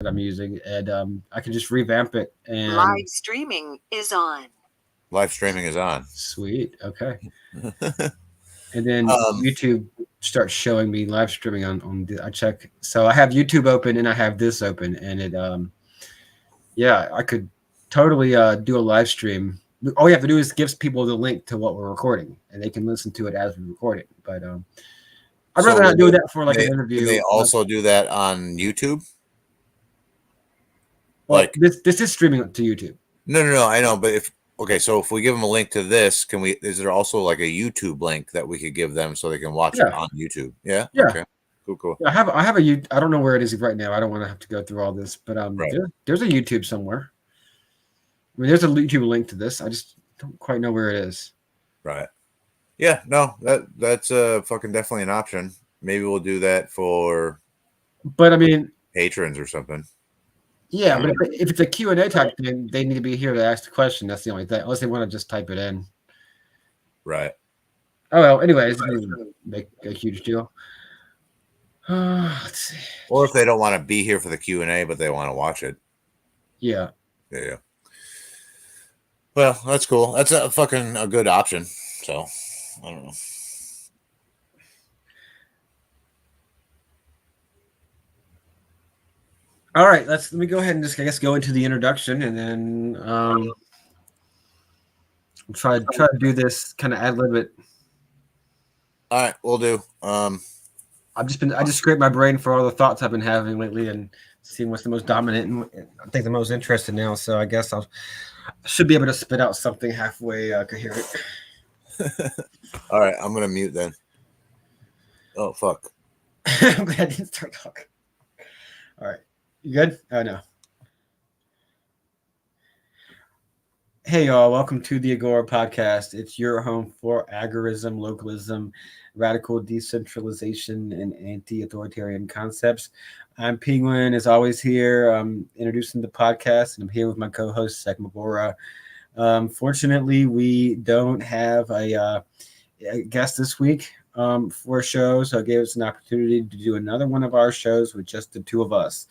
that I'm using, and I can just revamp it. And Live streaming is on. Live streaming is on. sweet, okay. And then YouTube starts showing me live streaming I check. So I have YouTube open and I have this open, and it yeah, I could totally do a live stream. All you have to do is gives people the link to what we're recording, and they can listen to it as we record it. But I'd rather not do that for like an interview. Can they also do that on YouTube? Well, like this is streaming to YouTube. No. I know, but so if we give them a link to this, is there also like a YouTube link that we could give them so they can watch it on YouTube? Yeah. Yeah. Okay. Cool. I have I don't know where it is right now. I don't want to have to go through all this, but right. There's a YouTube somewhere. I mean, there's a YouTube link to this. I just don't quite know where it is. Right. Yeah. No. That's fucking definitely an option. Maybe we'll do that for. But I mean, patrons or something. Yeah, but if it's a Q&A type thing, they need to be here to ask the question. That's the only thing. Unless they want to just type it in. Right. Oh, well, anyways, it doesn't make a huge deal. Let's see. Or if they don't want to be here for the Q&A, but they want to watch it. Yeah. Yeah. Well, that's cool. That's a good option. So, I don't know. All right, let me go ahead and just, I guess, go into the introduction, and then try to do this kind of ad-lib it. All right, we'll do. I just scraped my brain for all the thoughts I've been having lately and seeing what's the most dominant and I think the most interested now. So I guess I should be able to spit out something halfway coherent. All right, I'm gonna mute then. Oh fuck! I'm glad I didn't start talking. All right. You good? Oh, no. Hey, y'all. Welcome to the Agora podcast. It's your home for agorism, localism, radical decentralization, and anti-authoritarian concepts. I'm Penguin, as always, here. I'm introducing the podcast, and I'm here with my co-host, Sek Magora. Fortunately, we don't have a guest this week for a show, so it gave us an opportunity to do another one of our shows with just the two of us.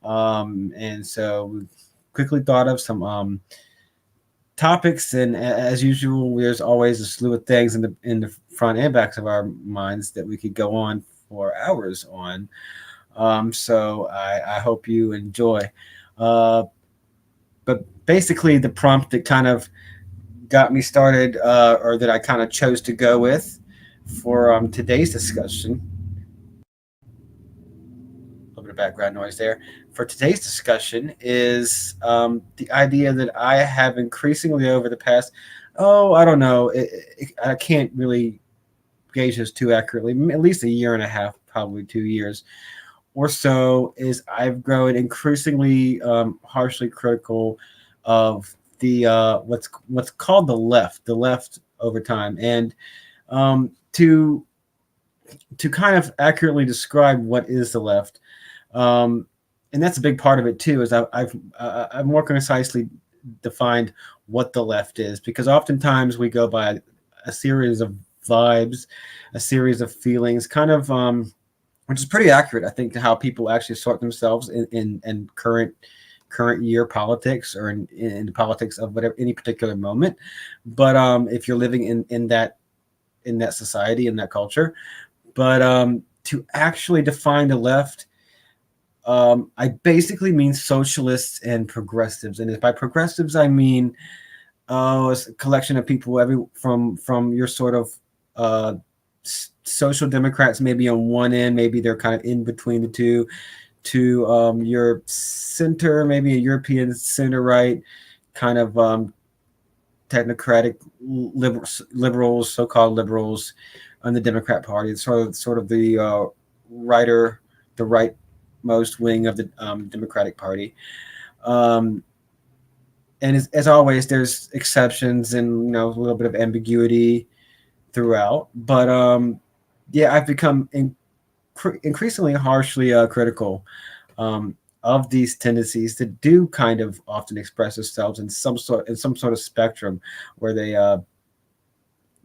And so we quickly thought of some topics, and as usual, there's always a slew of things in the front and backs of our minds that we could go on for hours on. So I hope you enjoy. But basically, the prompt that kind of got me started, or that I kind of chose to go with for today's discussion. A little bit of background noise there. For today's discussion is the idea that I have increasingly over the past, I don't know, I can't really gauge this too accurately, at least a year and a half, probably 2 years or so, is I've grown increasingly harshly critical of the what's called the left over time, and to kind of accurately describe what is the left. And that's a big part of it too, is I've more concisely defined what the left is, because oftentimes we go by a series of vibes, a series of feelings, kind of which is pretty accurate, I think, to how people actually sort themselves in current year politics, or in the politics of whatever any particular moment. But if you're living in that society, in that culture, but to actually define the left, I basically mean socialists and progressives, and by progressives I mean it's a collection of people from your sort of social democrats, maybe on one end, maybe they're kind of in between the two, to your center, maybe a European center right, kind of technocratic liberals, so-called liberals, on the Democrat Party. It's sort of the rightmost wing of the Democratic Party. And as always, there's exceptions and a little bit of ambiguity throughout. But yeah, I've become increasingly harshly critical of these tendencies that do kind of often express themselves in some sort of spectrum, where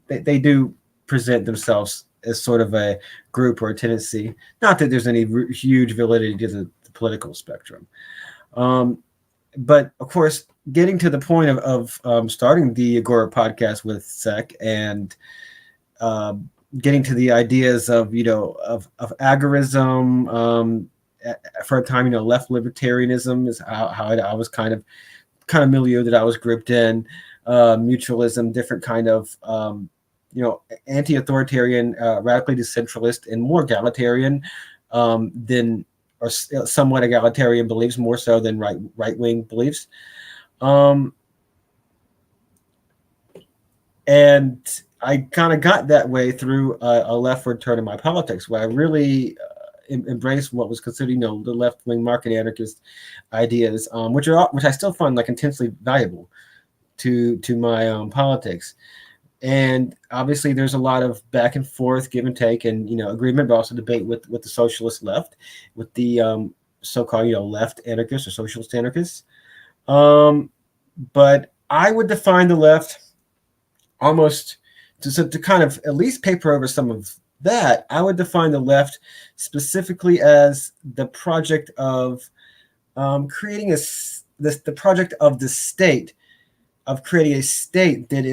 they do present themselves as sort of a group or a tendency. Not that there's any huge validity to the political spectrum. But of course, getting to the point of starting the Agora podcast with Sec and getting to the ideas of of agorism, for a time, left libertarianism is how I was kind of milieu that I was grouped in, mutualism, different kind of anti-authoritarian, radically decentralist, and more egalitarian than, or somewhat egalitarian beliefs, more so than right-wing beliefs. And I kind of got that way through a leftward turn in my politics, where I really embraced what was considered, the left-wing market anarchist ideas, which I still find like intensely valuable to my politics. And obviously, there's a lot of back and forth, give and take, and agreement, but also debate with the socialist left, with the so-called left anarchists or socialist anarchists. But I would define the left almost to kind of at least paper over some of that. I would define the left specifically as the project of creating the project of the state, of creating a state that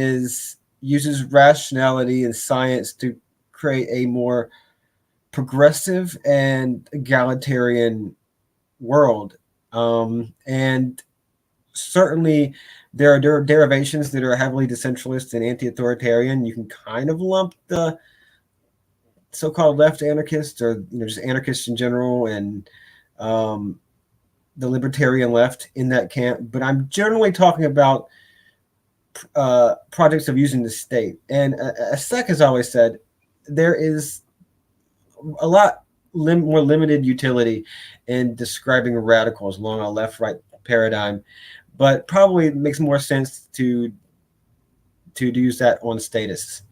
uses rationality and science to create a more progressive and egalitarian world. And certainly there are derivations that are heavily decentralist and anti-authoritarian. You can kind of lump the so-called left anarchists, or just anarchists in general, and the libertarian left in that camp. But I'm generally talking about projects of using the state. And as Sec has always said, there is a lot more limited utility in describing radicals along a left-right paradigm, but probably makes more sense to use that on statists.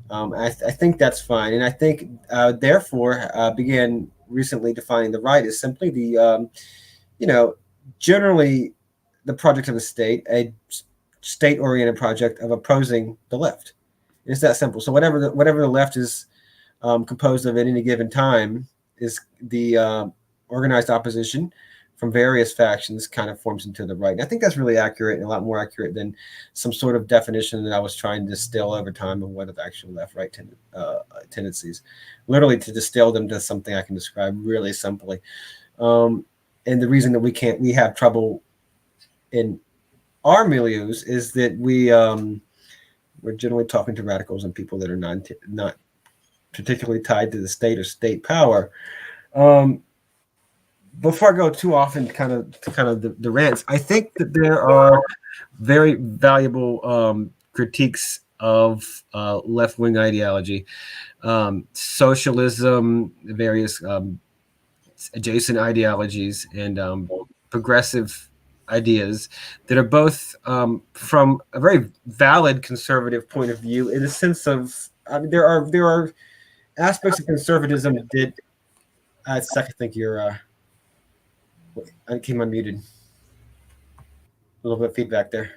I think that's fine, and I think therefore began recently defining the right as simply the generally the project of the state, a state-oriented project of opposing the left. It's that simple. So whatever the left is composed of at any given time is the organized opposition from various factions kind of forms into the right. And I think that's really accurate, and a lot more accurate than some sort of definition that I was trying to distill over time of what are the actual left-right tendencies, literally to distill them to something I can describe really simply. And the reason that we have trouble in our milieus is that we're generally talking to radicals and people that are not particularly tied to the state or state power. Before I go too often to the rants, I think that there are very valuable critiques of left-wing ideology, socialism, various adjacent ideologies, and progressive ideas that are both from a very valid conservative point of view, in the sense of there are aspects of conservatism that I think you're I came unmuted. A little bit of feedback there.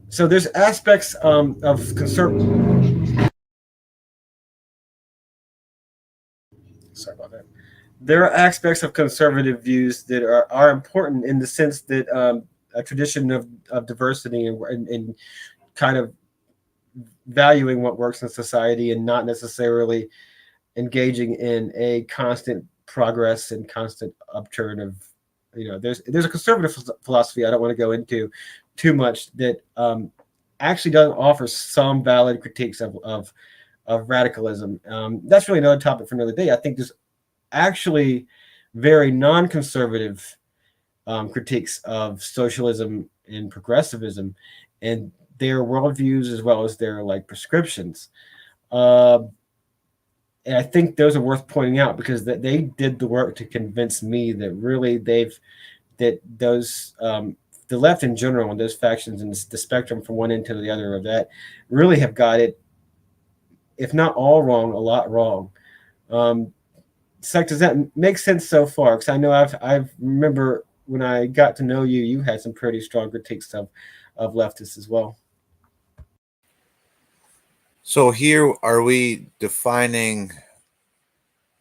So there's aspects of conservative. Sorry about that. There are aspects of conservative views that are important, in the sense that a tradition of diversity and kind of valuing what works in society, and not necessarily engaging in a constant progress and constant upturn of, there's a conservative philosophy I don't want to go into too much that actually does offer some valid critiques of radicalism. That's really another topic for another day. I think there's actually very non-conservative critiques of socialism and progressivism and their worldviews, as well as their prescriptions. And I think those are worth pointing out, because that they did the work to convince me that really those the left in general, and those factions and the spectrum from one end to the other of that, really have got it, if not all wrong, a lot wrong. Does that make sense so far? Because I know I remember when I got to know you, you had some pretty strong critiques of leftists as well. So here, are we defining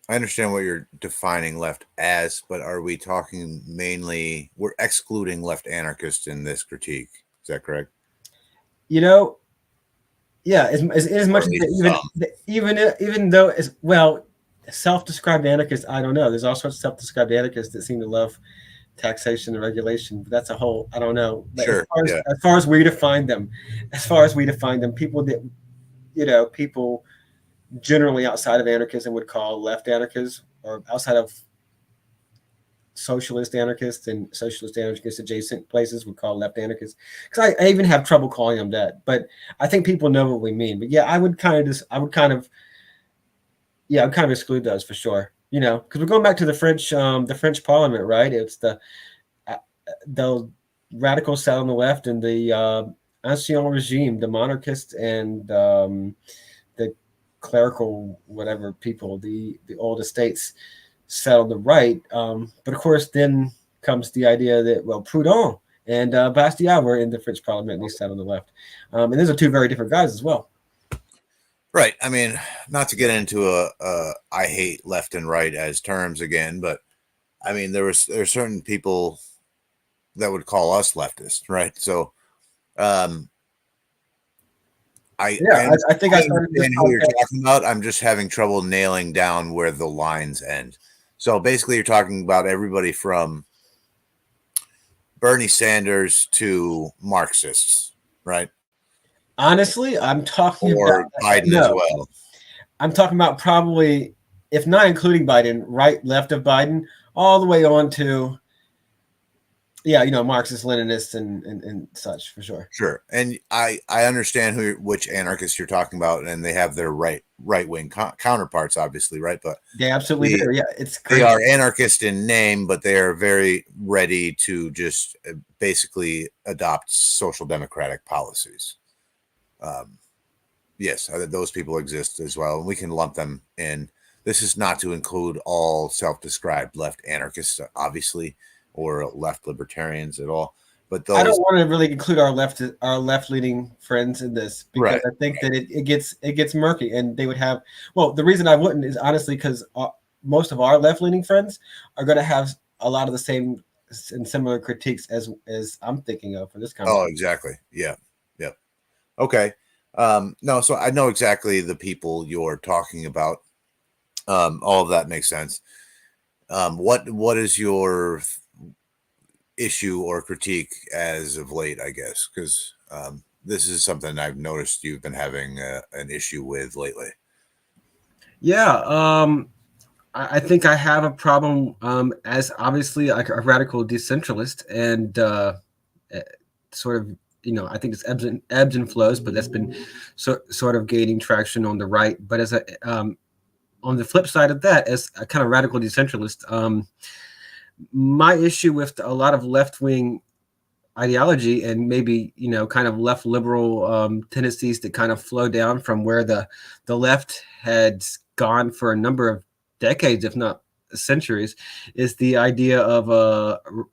I understand what you're defining left as, but are we talking mainly? We're excluding left anarchists in this critique. Is that correct? You know, yeah, as Or much at as least some? even though as well, self-described anarchists, I don't know. There's all sorts of self-described anarchists that seem to love taxation and regulation, but that's a whole, I don't know. But Sure. Yeah. as far as we define them, people that people generally outside of anarchism would call left anarchists, or outside of socialist anarchists and socialist anarchist adjacent places would call left anarchists, because I even have trouble calling them that, but I think people know what we mean. But yeah, I'd kind of exclude those for sure, because we're going back to the French Parliament, right? It's the radicals sat on the left, and the ancien regime, the monarchists, and the clerical whatever people, the old estates, sat on the right. But of course, then comes the idea that, well, Proudhon and Bastiat were in the French Parliament, and they sat on the left. And those are two very different guys as well. Right. I mean, not to get into I hate left and right as terms again, but I mean, there's certain people that would call us leftist, right? So, I think I started this who you're talking about. I'm just having trouble nailing down where the lines end. So basically, you're talking about everybody from Bernie Sanders to Marxists, right? Honestly, I'm talking or about Biden as well. I'm talking about probably, if not including Biden, right, left of Biden, all the way on to, Marxist, Leninists, and such, for sure. Sure, and I understand which anarchists you're talking about, and they have their right wing counterparts, obviously, right? But they absolutely do. Yeah, it's crazy. They are anarchist in name, but they are very ready to just basically adopt social democratic policies. Yes, those people exist as well, and we can lump them in. This is not to include all self-described left anarchists, obviously, or left libertarians at all. But those, I don't want to really include our left-leaning friends in this, because right. I think that it gets murky, and they would have. Well, the reason I wouldn't is honestly because most of our left-leaning friends are going to have a lot of the same and similar critiques as I'm thinking of for this conversation. Oh, exactly. Yeah. Yep. Okay. No, so I know exactly the people you're talking about. All of that makes sense. What is your issue or critique as of late, I guess, because this is something I've noticed you've been having an issue with lately. Yeah, I think I have a problem as obviously a radical decentralist, and sort of, I think it's ebbs and flows, but that's been sort of gaining traction on the right. But as on the flip side of that, as a kind of radical decentralist, my issue with a lot of left-wing ideology, and maybe kind of left liberal tendencies that kind of flow down from where the left had gone for a number of decades, if not centuries, is the idea of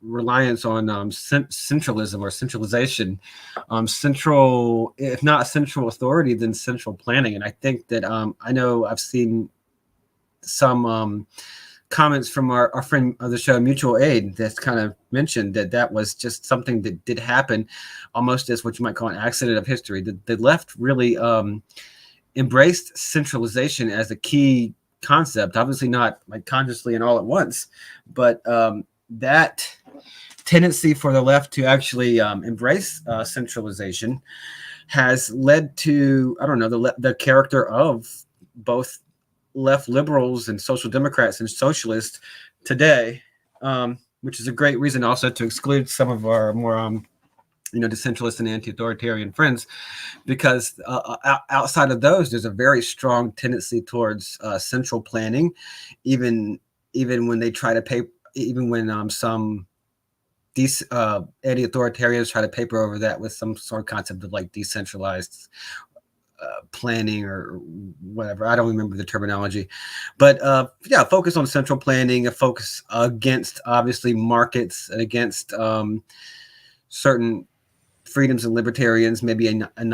reliance on centralism or centralization, central, if not central authority, then central planning. And I think that I know I've seen some comments from our friend of the show, Mutual Aid, that's kind of mentioned that was just something that did happen almost as what you might call an accident of history. The left really embraced centralization as a key concept, obviously not like consciously and all at once, but that tendency for the left to actually embrace centralization has led to, I don't know, the character of both left liberals and social democrats and socialists today, which is a great reason also to exclude some of our more decentralist and anti-authoritarian friends, because outside of those, there's a very strong tendency towards central planning, even when they try to pay, even when some anti-authoritarians try to paper over that with some sort of concept of like decentralized planning or whatever. I don't remember the terminology, but focus on central planning, a focus against obviously markets and against certain freedoms and libertarians, maybe a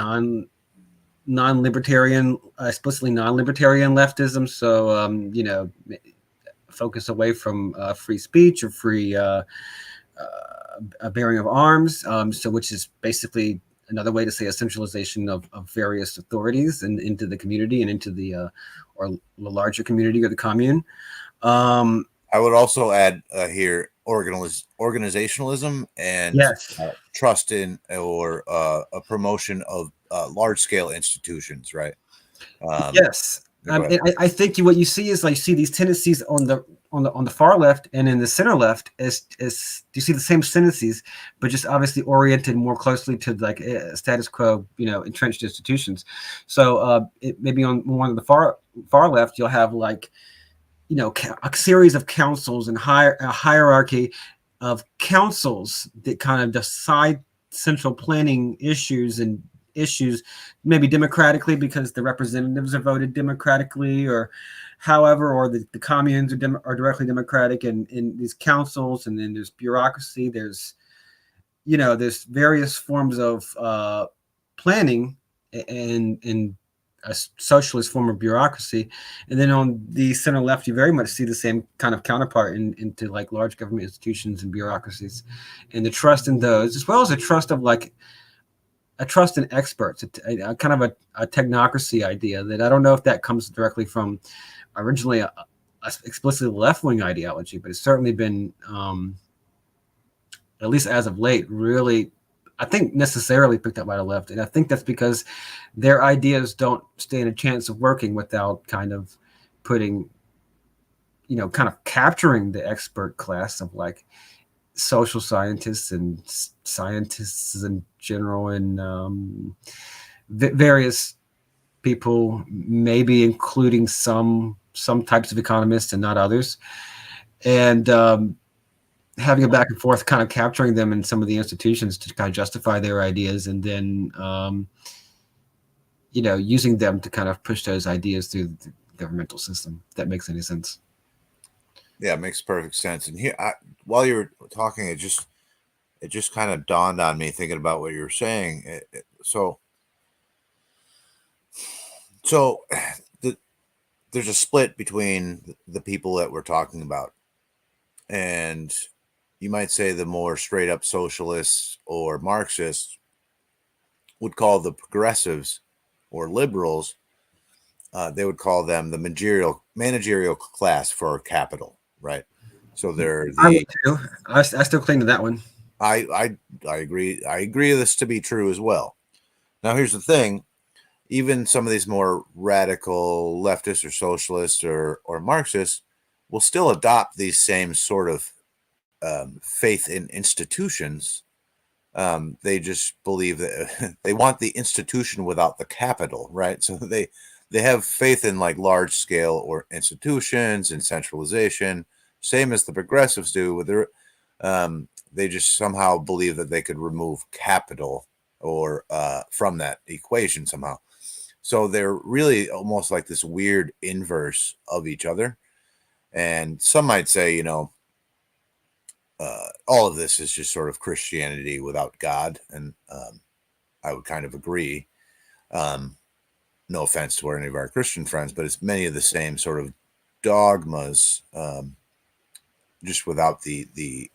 non-libertarian, explicitly non-libertarian leftism. So focus away from free speech or free bearing of arms. So which is basically another way to say a centralization of various authorities and into the community and into the or the larger community or the commune. I would also add here organizationalism and Yes. trust in or a promotion of large scale institutions, right? Yes. Go ahead. I think what you see is like you see these tendencies on the far left and in the center left is you see the same tendencies, but just obviously oriented more closely to like status quo, entrenched institutions. So maybe on one of the far left, you'll have like a series of councils and a hierarchy of councils that kind of decide central planning issues maybe democratically because the representatives are voted democratically or however, or the communes are directly democratic in these councils. And then there's bureaucracy, there's various forms of planning and a socialist form of bureaucracy. And then on the center left, you very much see the same kind of counterpart into like large government institutions and bureaucracies, and the trust in those, as well as a trust in experts, a kind of a technocracy idea that I don't know if that comes directly from originally a explicitly left-wing ideology, but it's certainly been, at least as of late, really, I think necessarily picked up by the left. And I think that's because their ideas don't stand a chance of working without kind of putting, kind of capturing the expert class of like social scientists and scientists in general and various people, maybe including some types of economists and not others. And having a back and forth, kind of capturing them in some of the institutions to kind of justify their ideas, and then using them to kind of push those ideas through the governmental system. If that makes any sense. Yeah, it makes perfect sense. And here, while you were talking, it just kind of dawned on me thinking about what you were saying. So there's a split between the people that we're talking about, and you might say the more straight up socialists or Marxists would call the progressives or liberals. They would call them the managerial class for capital, right? So they're I would too. I still cling to that one. I agree. I agree this to be true as well. Now, here's the thing. Even some of these more radical leftists or socialists or Marxists will still adopt these same sort of faith in institutions. They just believe that they want the institution without the capital, right? So they have faith in like large scale or institutions and centralization, same as the progressives do with their they just somehow believe that they could remove capital or from that equation somehow. So they're really almost like this weird inverse of each other. And some might say, all of this is just sort of Christianity without God. And I would kind of agree. No offense to any of our Christian friends, but it's many of the same sort of dogmas, just without the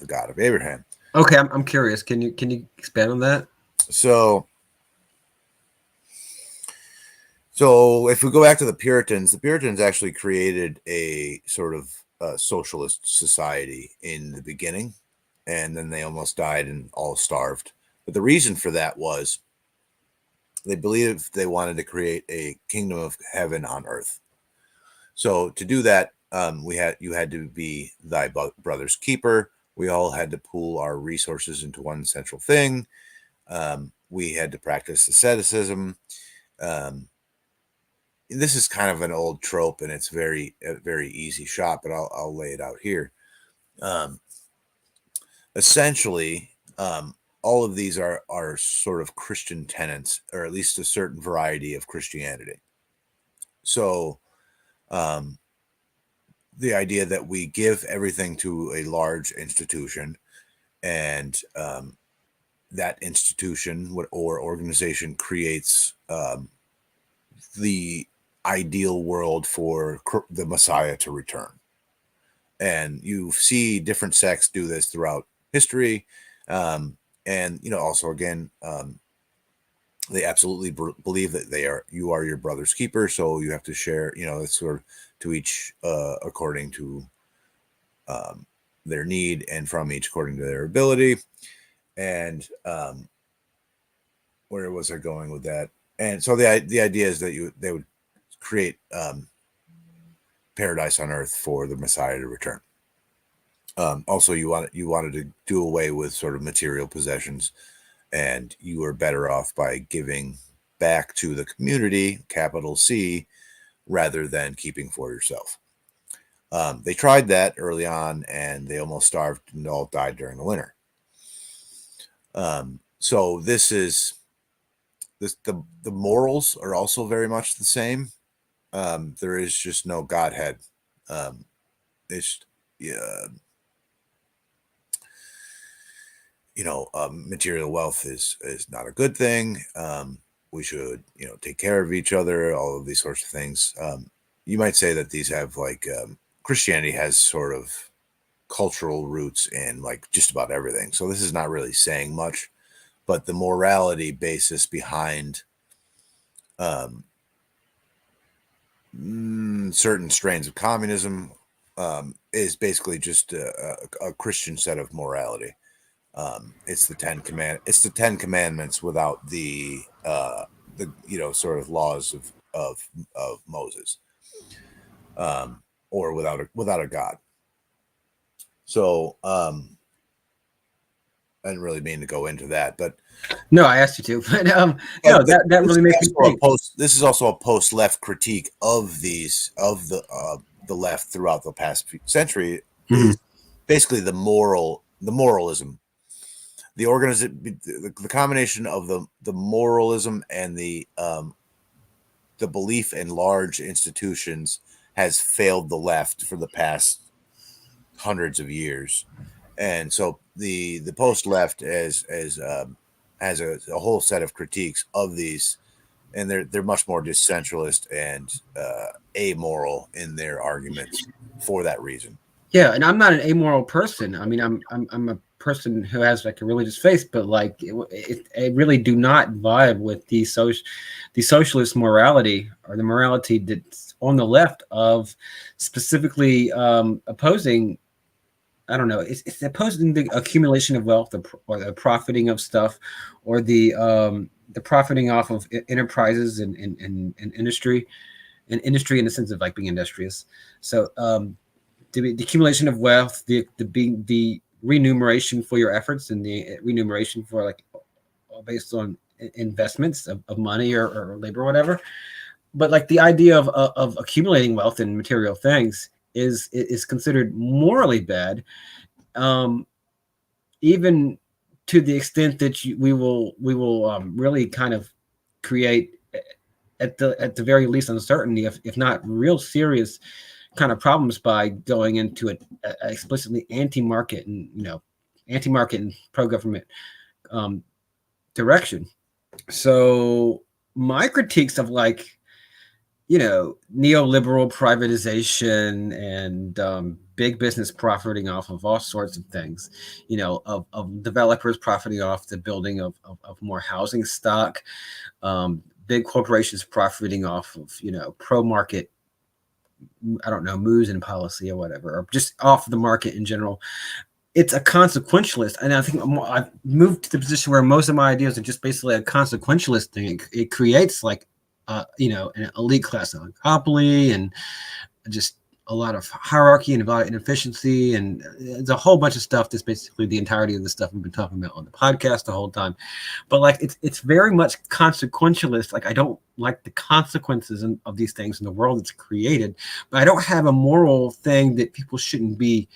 God of Abraham. Okay, I'm curious. Can you expand on that? So if we go back to the Puritans actually created a sort of socialist society in the beginning, and then they almost died and all starved. But the reason for that was they believed they wanted to create a kingdom of heaven on earth. So to do that, you had to be thy brother's keeper. We all had to pool our resources into one central thing. We had to practice asceticism. This is kind of an old trope, and it's very easy shot, but I'll lay it out here. Essentially, all of these are sort of Christian tenets, or at least a certain variety of Christianity. So the idea that we give everything to a large institution and that institution or organization creates the ideal world for the Messiah to return. And you see different sects do this throughout history. And, also, again, they absolutely believe that you are your brother's keeper. So you have to share, it's sort of to each according to their need, and from each according to their ability. And where was I going with that? And so the idea is that they would create paradise on earth for the Messiah to return. Also, you wanted to do away with sort of material possessions, and you were better off by giving back to the community, capital C, rather than keeping for yourself. They tried that early on, and they almost starved and all died during the winter. So the morals are also very much the same. There is just no Godhead. Material wealth is not a good thing. We should, take care of each other, all of these sorts of things. You might say that these have Christianity has sort of cultural roots in just about everything. So this is not really saying much, but the morality basis behind certain strains of communism is basically just a Christian set of morality. It's the Ten Commandments without the sort of laws of Moses, or without a God. So I didn't really mean to go into that, but no, I asked you to, but no, that really makes me think. This is also a post-left critique of the left throughout the past century. Mm-hmm. Is basically the moralism, the combination of the moralism and the belief in large institutions has failed the left for the past hundreds of years. And so the post-left has a whole set of critiques of these, and they're much more decentralist and amoral in their arguments for that reason. Yeah, and I'm not an amoral person. I mean, I'm a person who has a religious faith, but I really do not vibe with the socialist morality, or the morality that's on the left of specifically opposing. I don't know. It's opposing the accumulation of wealth, or the profiting of stuff, or the profiting off of enterprises and industry, in the sense of being industrious. So the accumulation of wealth, the remuneration for your efforts, and the remuneration for based on investments of money or labor or whatever. But the idea of accumulating wealth and material things is considered morally bad, even to the extent that we will really kind of create, at the very least, uncertainty, if not real serious kind of problems, by going into an explicitly anti-market and pro-government direction. So my critiques of neoliberal privatization and big business profiting off of all sorts of things, of developers profiting off the building of more housing stock, big corporations profiting off of, pro-market, I don't know, moves in policy or whatever, or just off the market in general. It's a consequentialist. And I think I've moved to the position where most of my ideas are just basically a consequentialist thing. It creates an elite class oligopoly, and just a lot of hierarchy and a lot of inefficiency, and there's a whole bunch of stuff that's basically the entirety of the stuff we've been talking about on the podcast the whole time. But it's very much consequentialist. I don't like the consequences of these things in the world that's created, but I don't have a moral thing that people shouldn't be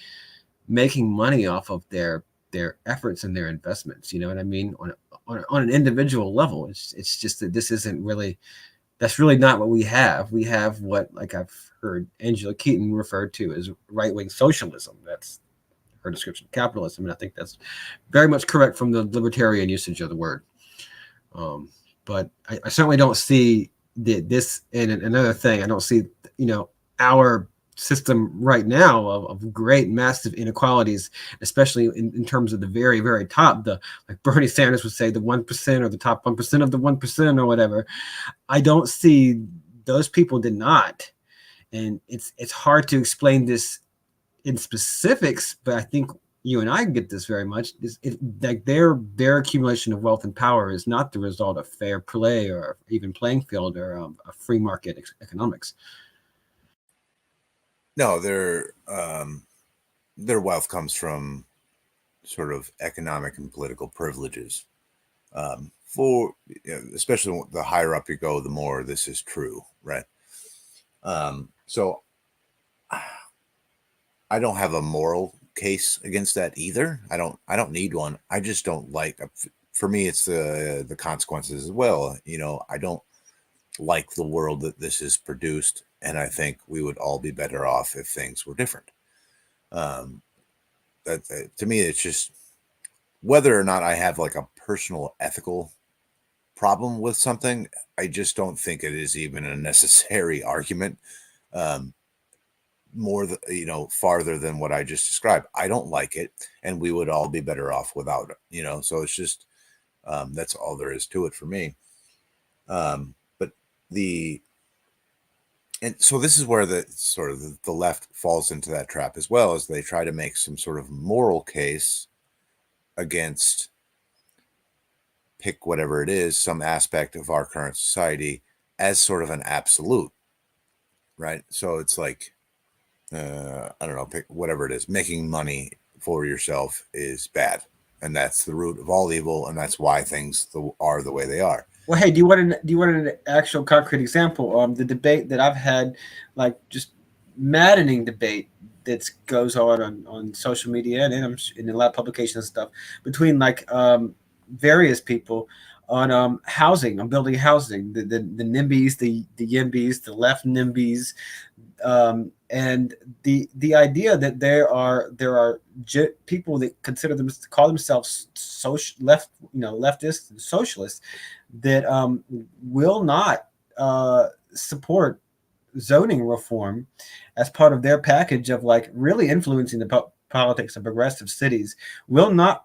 making money off of their efforts and their investments. You know what I mean? On an individual level, it's just that this isn't really. That's really not what we have. We have what, I've heard Angela Keaton referred to as right-wing socialism. That's her description of capitalism, and I think that's very much correct from the libertarian usage of the word. But I certainly don't see this. And another thing, I don't see, our system right now of great massive inequalities, especially in terms of the very, very top, like Bernie Sanders would say, the 1% or the top 1% of the 1% or whatever. I don't see those people did not. And it's hard to explain this in specifics, but I think you and I get this very much. Like their accumulation of wealth and power is not the result of fair play or even playing field or a free market economics. No, their wealth comes from sort of economic and political privileges. Especially the higher up you go, the more this is true, right? So I don't have a moral case against that either. I don't need one. I just don't like. For me, it's the consequences as well. I don't like the world that this is produced, and I think we would all be better off if things were different. That to me, it's just whether or not I have like a personal ethical problem with something. I just don't think it is even a necessary argument. More farther than what I just described. I don't like it, and we would all be better off without it. So it's just that's all there is to it for me. But so this is where the sort of the left falls into that trap as well, as they try to make some sort of moral case against, pick whatever it is, some aspect of our current society as sort of an absolute, right? So it's like, I don't know, pick whatever it is, making money for yourself is bad, and that's the root of all evil, and that's why things are the way they are. Well, hey, do you want an actual concrete example? The debate that I've had, like just maddening debate that goes on social media and in a lot of publications and stuff between like various people on housing, on building housing, the NIMBYs, the YIMBYs, the left NIMBYs, and the idea that there are people that call themselves leftists and socialists that will not support zoning reform as part of their package of like really influencing the politics of progressive cities, will not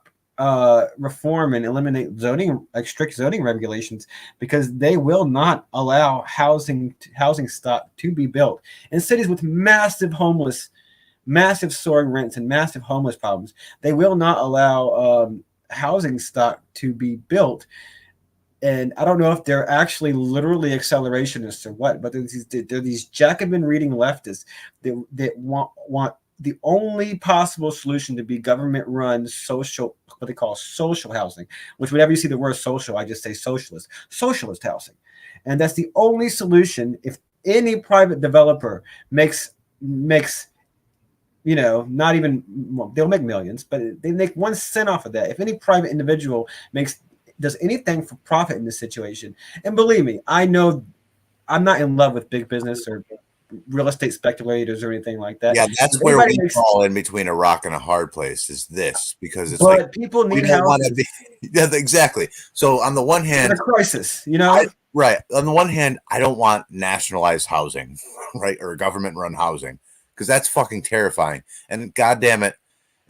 reform and eliminate zoning, like strict zoning regulations, because they will not allow housing stock to be built in cities with massive soaring rents and massive homeless problems. They will not allow housing stock to be built. And I don't know if they're actually literally accelerationists or what, but they're these Jacobin reading leftists that want the only possible solution to be government-run social, what they call social housing, which whenever you see the word social, I just say socialist housing. And that's the only solution. If any private developer makes not even, they'll make millions, but they make 1 cent off of that. If any private individual does anything for profit in this situation, and believe me, I know I'm not in love with big business or real estate speculators or anything like that. Yeah, that's where we fall in between a rock and a hard place, is this, because it's like people need houses. Yeah, exactly. So on the one hand, it's a crisis, right. On the one hand, I don't want nationalized housing, right, or government-run housing, because that's fucking terrifying. And goddamn it,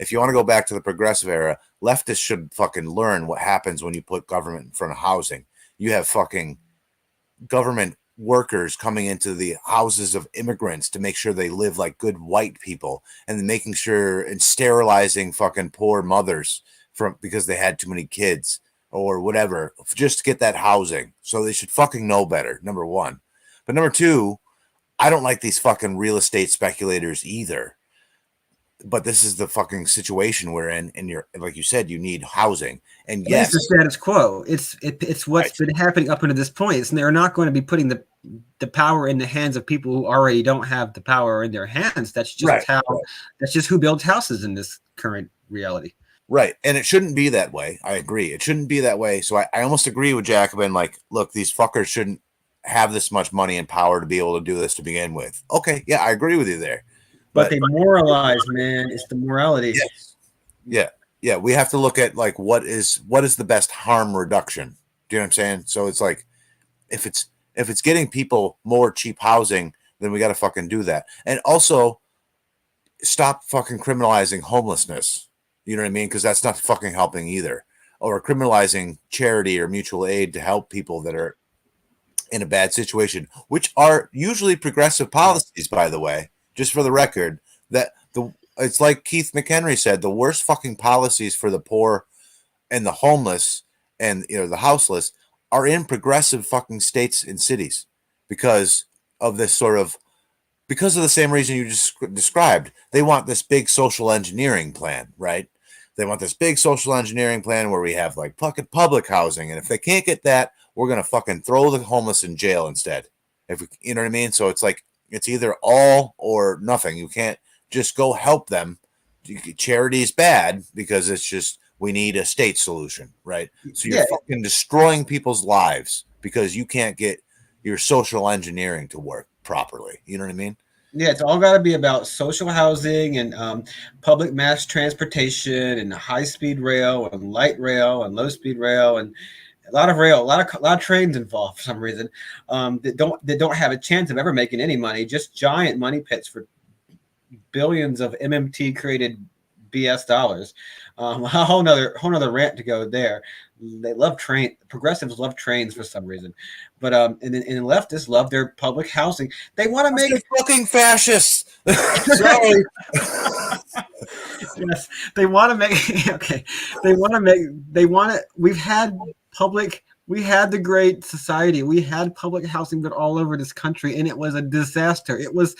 if you want to go back to the progressive era, leftists should fucking learn what happens when you put government in front of housing. You have fucking government workers coming into the houses of immigrants to make sure they live like good white people, and then making sure and sterilizing fucking poor mothers because they had too many kids or whatever, just to get that housing. So they should fucking know better, number one. But number two, I don't like these fucking real estate speculators either. But this is the fucking situation we're in, and you're, like you said, you need housing. And yes, it's the status quo. It's what's been happening up until this point. And they're not going to be putting the power in the hands of people who already don't have the power in their hands. That's just that's just who builds houses in this current reality. Right. And it shouldn't be that way. I agree. It shouldn't be that way. So I almost agree with Jacobin. Like, look, these fuckers shouldn't have this much money and power to be able to do this to begin with. Okay. Yeah, I agree with you there. But they moralize, man. It's the morality. Yes. Yeah, we have to look at like what is the best harm reduction. Do you know what I'm saying? So it's like if it's getting people more cheap housing, then we got to fucking do that. And also stop fucking criminalizing homelessness. You know what I mean? Because that's not fucking helping either. Or criminalizing charity or mutual aid to help people that are in a bad situation, which are usually progressive policies, by the way, just for the record, that it's like Keith McHenry said, the worst fucking policies for the poor and the homeless and the houseless are in progressive fucking states and cities because of this because of the same reason you just described. They want this big social engineering plan, right? They want this big social engineering plan where we have like fucking public housing. And if they can't get that, we're going to fucking throw the homeless in jail instead. You know what I mean? So it's like, it's either all or nothing. You can't just go help them. Charity is bad because it's just, we need a state solution, right? So you're fucking destroying people's lives because you can't get your social engineering to work properly. You know what I mean? Yeah, it's all got to be about social housing and public mass transportation and high-speed rail and light rail and low-speed rail and a lot of trains involved for some reason that don't have a chance of ever making any money. Just giant money pits for billions of MMT created BS dollars. A whole nother rant to go there. They love progressives love trains for some reason, but and leftists love their public housing. They want to make fucking fascists. Sorry. Yes, they want to make okay. We've had we had the Great Society. We had public housing built all over this country, and it was a disaster. It was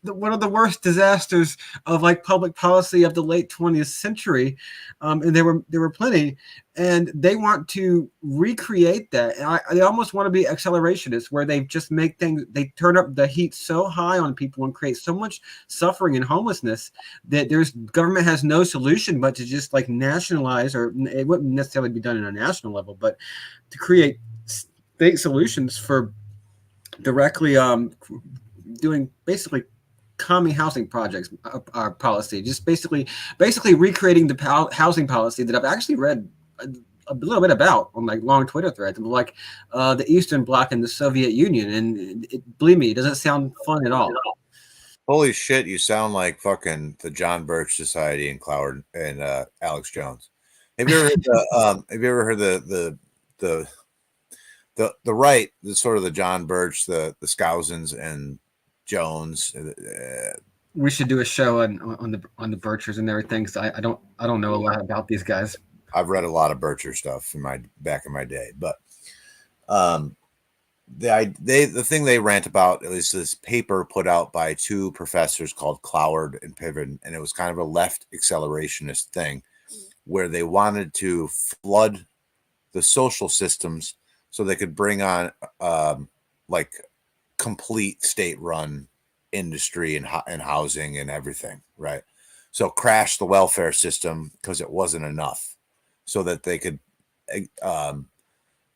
one of the worst disasters of like public policy of the late 20th century, and there were plenty, and they want to recreate that. And they almost want to be accelerationists, where they just make things. They turn up the heat so high on people and create so much suffering and homelessness that government has no solution but to just like nationalize, or it wouldn't necessarily be done on a national level, but to create state solutions for directly doing basically commie housing projects policy, just basically recreating the housing policy that I've actually read a little bit about on like long Twitter threads, like the Eastern Bloc and the Soviet Union, and believe me, it doesn't sound fun at all. Holy shit, you sound like fucking the John Birch Society and Cloward and Alex Jones. Have you ever heard the right, the sort of the John Birch, the Scousins and Jones? We should do a show on the Birchers and everything. So I don't know a lot about these guys. I've read a lot of Bircher stuff back in my day, but the thing they rant about is this paper put out by two professors called Cloward and Piven, and it was kind of a left accelerationist thing where they wanted to flood the social systems so they could bring on like complete state-run industry and housing and everything, right? So crash the welfare system because it wasn't enough, so that they could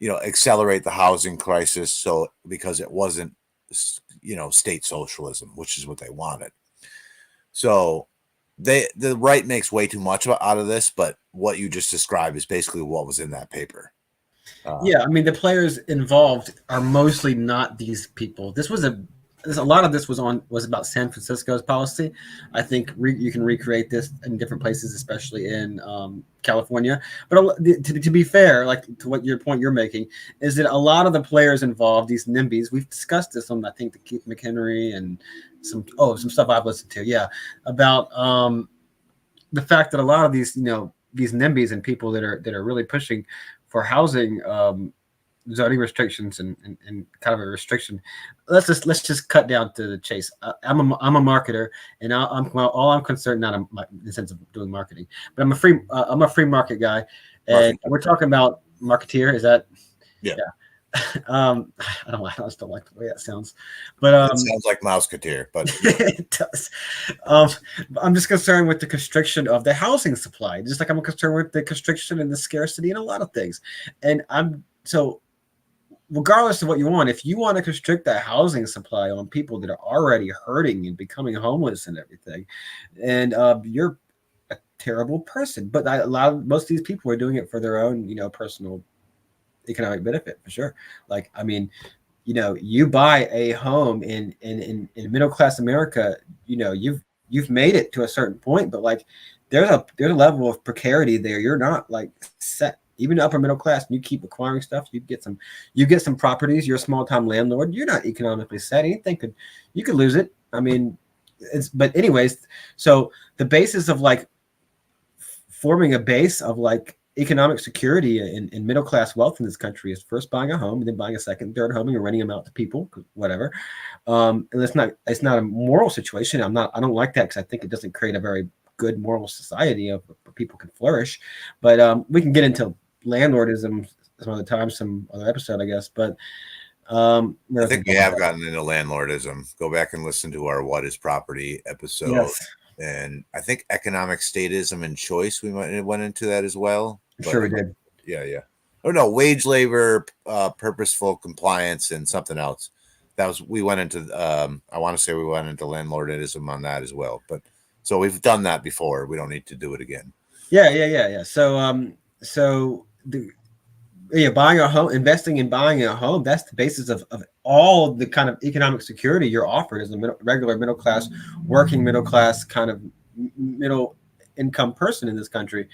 accelerate the housing crisis, so because it wasn't state socialism, which is what they wanted. So the right makes way too much out of this, but what you just described is basically what was in that paper. Yeah, I mean, the players involved are mostly not these people. A lot of this was about San Francisco's policy. I think you can recreate this in different places, especially in California. But to be fair, like to what your point you're making, is that a lot of the players involved, these NIMBYs, we've discussed this on I think the Keith McHenry and some stuff I've listened to, about the fact that a lot of these these NIMBYs and people that are really pushing for housing zoning restrictions and kind of a restriction. Let's just cut down to the chase. I'm a marketer, and all I'm concerned, not in the sense of doing marketing, but I'm a free market guy, and we're talking about marketeer. Is that? Yeah. I just don't like the way that sounds, but it sounds like Mouseketeer, but it does. I'm just concerned with the constriction of the housing supply, just like I'm concerned with the constriction and the scarcity and a lot of things. And regardless of what you want, if you want to constrict that housing supply on people that are already hurting and becoming homeless and everything, and you're terrible person. But most of these people are doing it for their own, personal economic benefit for sure. Like, I mean, you buy a home in middle class America, you've made it to a certain point, but like there's a level of precarity there. You're not like set. Even upper middle class, and you keep acquiring stuff, you get some properties. You're a small time landlord. You're not economically set. You could lose it. I mean, but anyways, so the basis of like forming a base of like economic security in middle class wealth in this country is first buying a home and then buying a second, third home and renting them out to people, whatever. And it's not a moral situation. I don't like that because I think it doesn't create a very good moral society where people can flourish. But we can get into landlordism some other time, some other episode, I guess. But I think we have gotten into landlordism. Go back and listen to our "What Is Property" episode. Yes. And I think economic statism and choice, we went into that as well. Sure we did. Yeah. Oh no, wage labor, purposeful compliance, and something else. We went into. I want to say we went into landlordism on that as well. But so we've done that before. We don't need to do it again. Yeah. Buying a home, investing in buying a home, that's the basis of all the kind of economic security you're offered as a regular middle class, working middle class kind of middle income person in this country.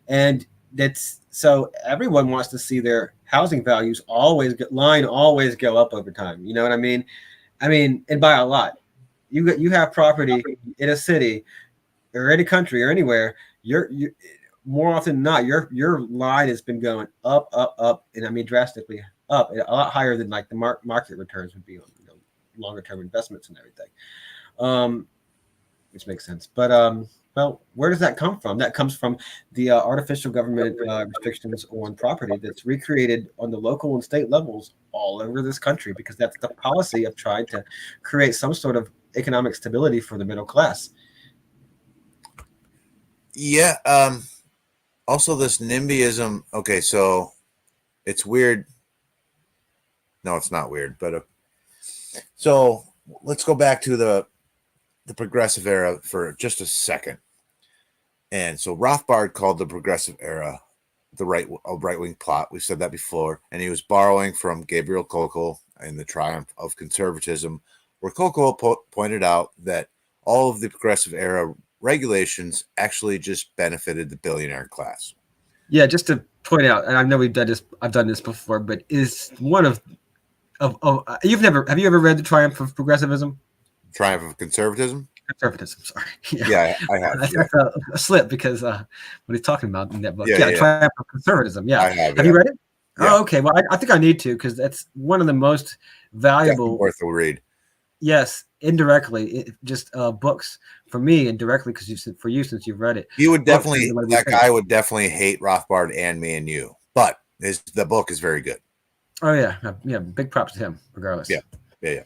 And that's so everyone wants to see their housing values always go up over time. You know what I mean? And by a lot. You have property in a city or any country or anywhere, you're more often than not, your line has been going up, and I mean drastically up, a lot higher than like the market returns would be on longer term investments and everything, which makes sense. But well, where does that come from? That comes from the artificial government restrictions on property that's recreated on the local and state levels all over this country, because that's the policy of trying to create some sort of economic stability for the middle class. Yeah. Also, this NIMBYism. Okay, so it's weird. No, it's not weird. But so let's go back to the progressive era for just a second. And so Rothbard called the progressive era the right-wing plot. We've said that before. And he was borrowing from Gabriel Kokol in The Triumph of Conservatism, where Kokol pointed out that all of the progressive era regulations actually just benefited the billionaire class. Yeah, just to point out, and I know I've done this before, but is one of have you ever read The Triumph of Progressivism? Triumph of Conservatism? Conservatism, sorry. Yeah, I have. I felt a slip because what he's talking about in that book. Yeah. Triumph of Conservatism. Yeah. I have. Have you read it? Yeah. Oh, okay. Well, I think I need to, because that's one of the most valuable. Definitely worth a read. Yes, indirectly, just books for me, and directly because since you've read it. You would definitely, that guy would definitely hate Rothbard and me and you, but the book is very good. Oh yeah. Big props to him, regardless. Yeah.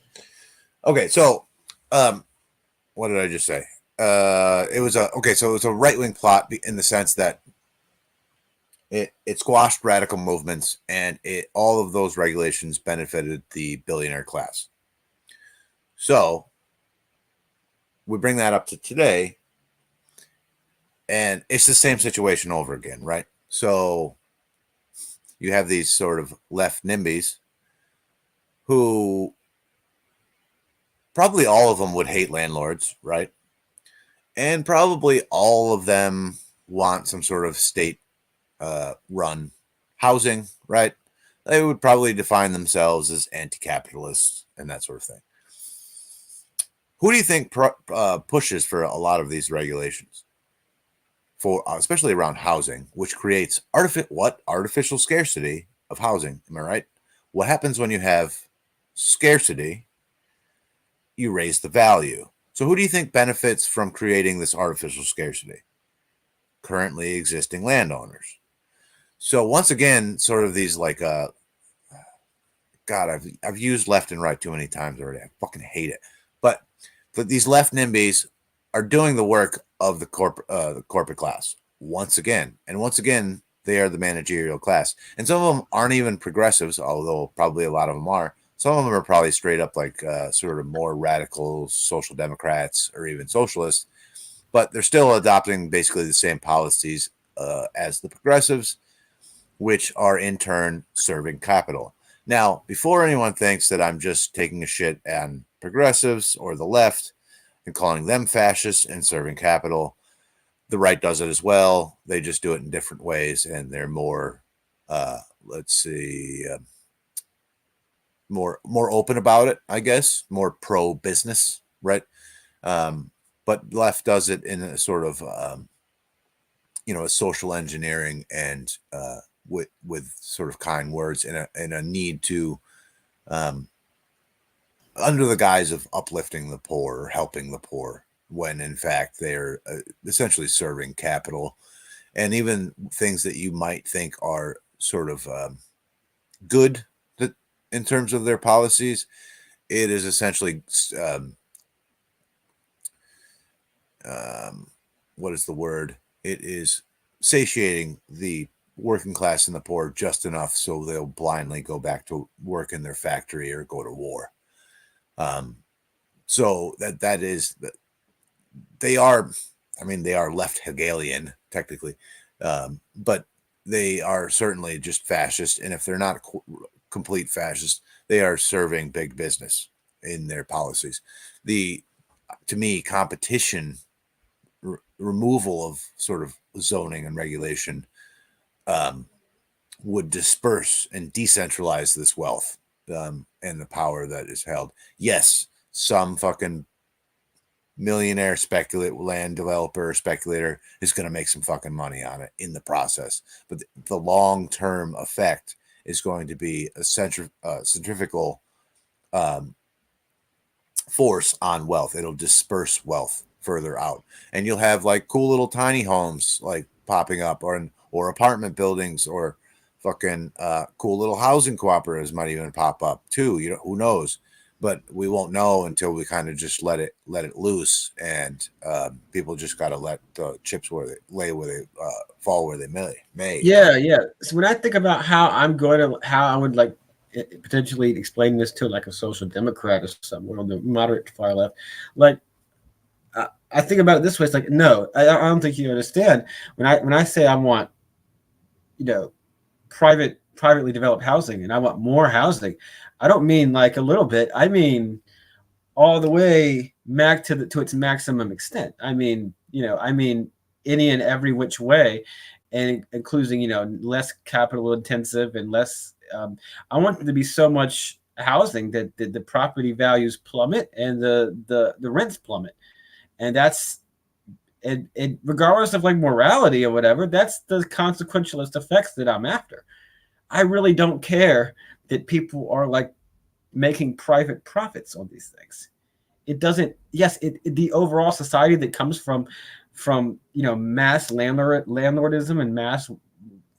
Okay, so what did I just say? It was a right-wing plot in the sense that it squashed radical movements, and all of those regulations benefited the billionaire class. So we bring that up to today, and it's the same situation over again, right? So you have these sort of left NIMBYs who probably all of them would hate landlords, right? And probably all of them want some sort of state run housing, right? They would probably define themselves as anti-capitalists and that sort of thing. Who do you think pushes for a lot of these regulations, for especially around housing, which creates artificial scarcity of housing? Am I right? What happens when you have scarcity? You raise the value. So who do you think benefits from creating this artificial scarcity? Currently existing landowners. So once again, sort of these like God, I've used left and right too many times already. I fucking hate it. But these left NIMBYs are doing the work of the corporate class once again. And once again, they are the managerial class. And some of them aren't even progressives, although probably a lot of them are. Some of them are probably straight up like sort of more radical social democrats or even socialists. but they're still adopting basically the same policies as the progressives, which are in turn serving capital. Now, before anyone thinks that I'm just taking a shit on progressives or the left and calling them fascists and serving capital, the right does it as well. They just do it in different ways, and they're more, more open about it, I guess, more pro business, right? But left does it in a sort of, a social engineering and with sort of kind words and a need to, under the guise of uplifting the poor or helping the poor, when in fact they're essentially serving capital, and even things that you might think are sort of good that in terms of their policies, it is essentially what is the word? It is satiating the working class and the poor just enough so they'll blindly go back to work in their factory or go to war. So that is that they are left Hegelian technically, but they are certainly just fascist. And if they're not complete fascist, they are serving big business in their policies. To me, competition, removal of sort of zoning and regulation would disperse and decentralize this wealth and the power that is held. Yes, some fucking millionaire land developer speculator is going to make some fucking money on it in the process, but the long-term effect is going to be a centrifugal force on wealth. It'll disperse wealth further out, and you'll have like cool little tiny homes like popping up, or apartment buildings, or fucking cool little housing cooperatives might even pop up too. Who knows? But we won't know until we kind of just let it loose, and people just got to let the chips fall where they may. Yeah. So when I think about how I would like potentially explain this to like a social democrat or something, or the moderate to far left, like I think about it this way. It's like, no, I don't think you understand. When I say I want, privately developed housing, and I want more housing, I don't mean like a little bit. I mean all the way back to its maximum extent. I mean any and every which way, and including less capital intensive and less. I want there to be so much housing that the property values plummet and the rents plummet, and that's it regardless of like morality or whatever. That's the consequentialist effects that I'm after. I really don't care that people are like making private profits on these things. It doesn't. Yes, the overall society that comes from mass landlordism and mass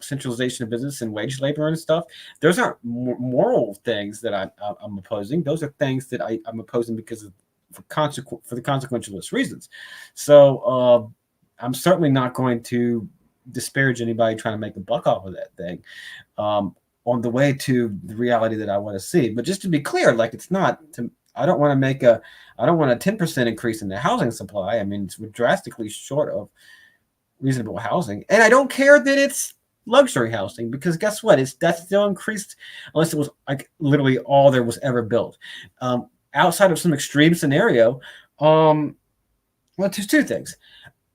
centralization of business and wage labor and stuff. Those aren't moral things that I'm opposing. Those are things that I'm opposing because of for the consequentialist reasons. So I'm certainly not going to disparage anybody trying to make a buck off of that thing on the way to the reality that I want to see. But just to be clear, like I don't want a 10% increase in the housing supply. I mean, it's drastically short of reasonable housing. And I don't care that it's luxury housing, because guess what? That's still increased unless it was like literally all there was ever built. Outside of some extreme scenario, well, there's two things.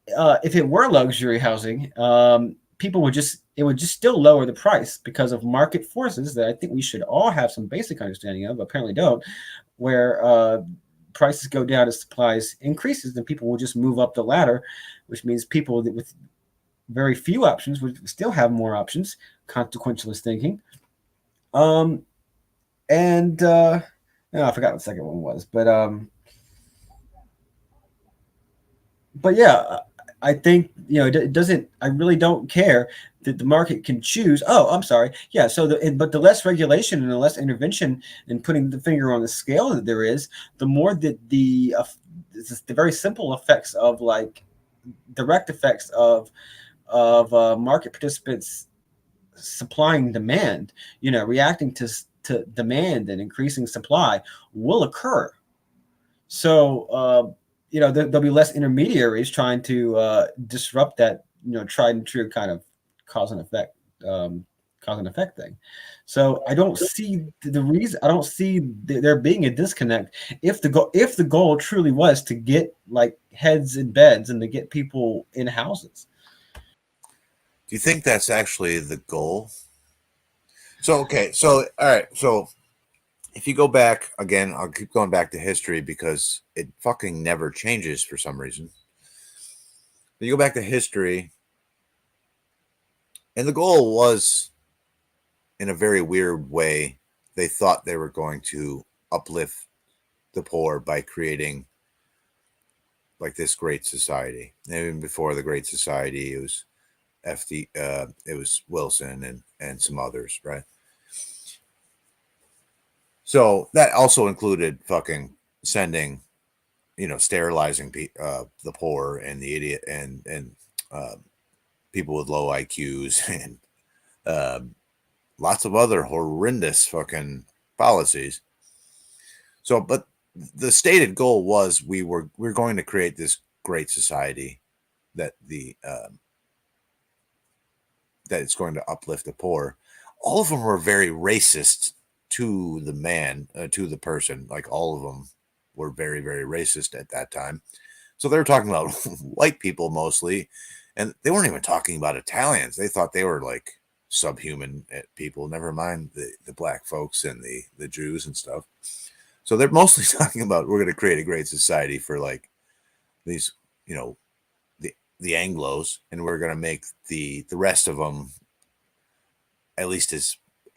If it were luxury housing, it would just still lower the price because of market forces that I think we should all have some basic understanding of, but apparently don't, where prices go down as supplies increases, then people will just move up the ladder, which means people with very few options would still have more options, consequentialist thinking. I forgot what the second one was, but yeah, I think it doesn't. I really don't care that the market can choose. Oh, I'm sorry. Yeah. So but the less regulation and the less intervention and putting the finger on the scale that there is, the more that the very simple effects of like direct effects of market participants supplying demand, reacting to demand and increasing supply will occur. So there'll be less intermediaries trying to disrupt that, tried and true kind of cause and effect, thing. So I don't see the reason. I don't see there being a disconnect if the goal truly was to get like heads in beds and to get people in houses. Do you think that's actually the goal? So okay, so all right, so if you go back again, I'll keep going back to history because it fucking never changes for some reason. But you go back to history, and the goal was, in a very weird way, they thought they were going to uplift the poor by creating like this great society. And even before the Great Society, it was it was Wilson and some others, right? So that also included fucking sending, sterilizing the poor and the idiot and people with low IQs and lots of other horrendous fucking policies. So, but the stated goal was we're going to create this great society that that it's going to uplift the poor. All of them were very racist to the man, to the person. Like all of them were very, very racist at that time. So they were talking about white people mostly, and they weren't even talking about Italians. They thought they were like subhuman people. Never mind the black folks and the Jews and stuff. So they're mostly talking about we're going to create a great society for like these, the Anglos, and we're going to make the rest of them at least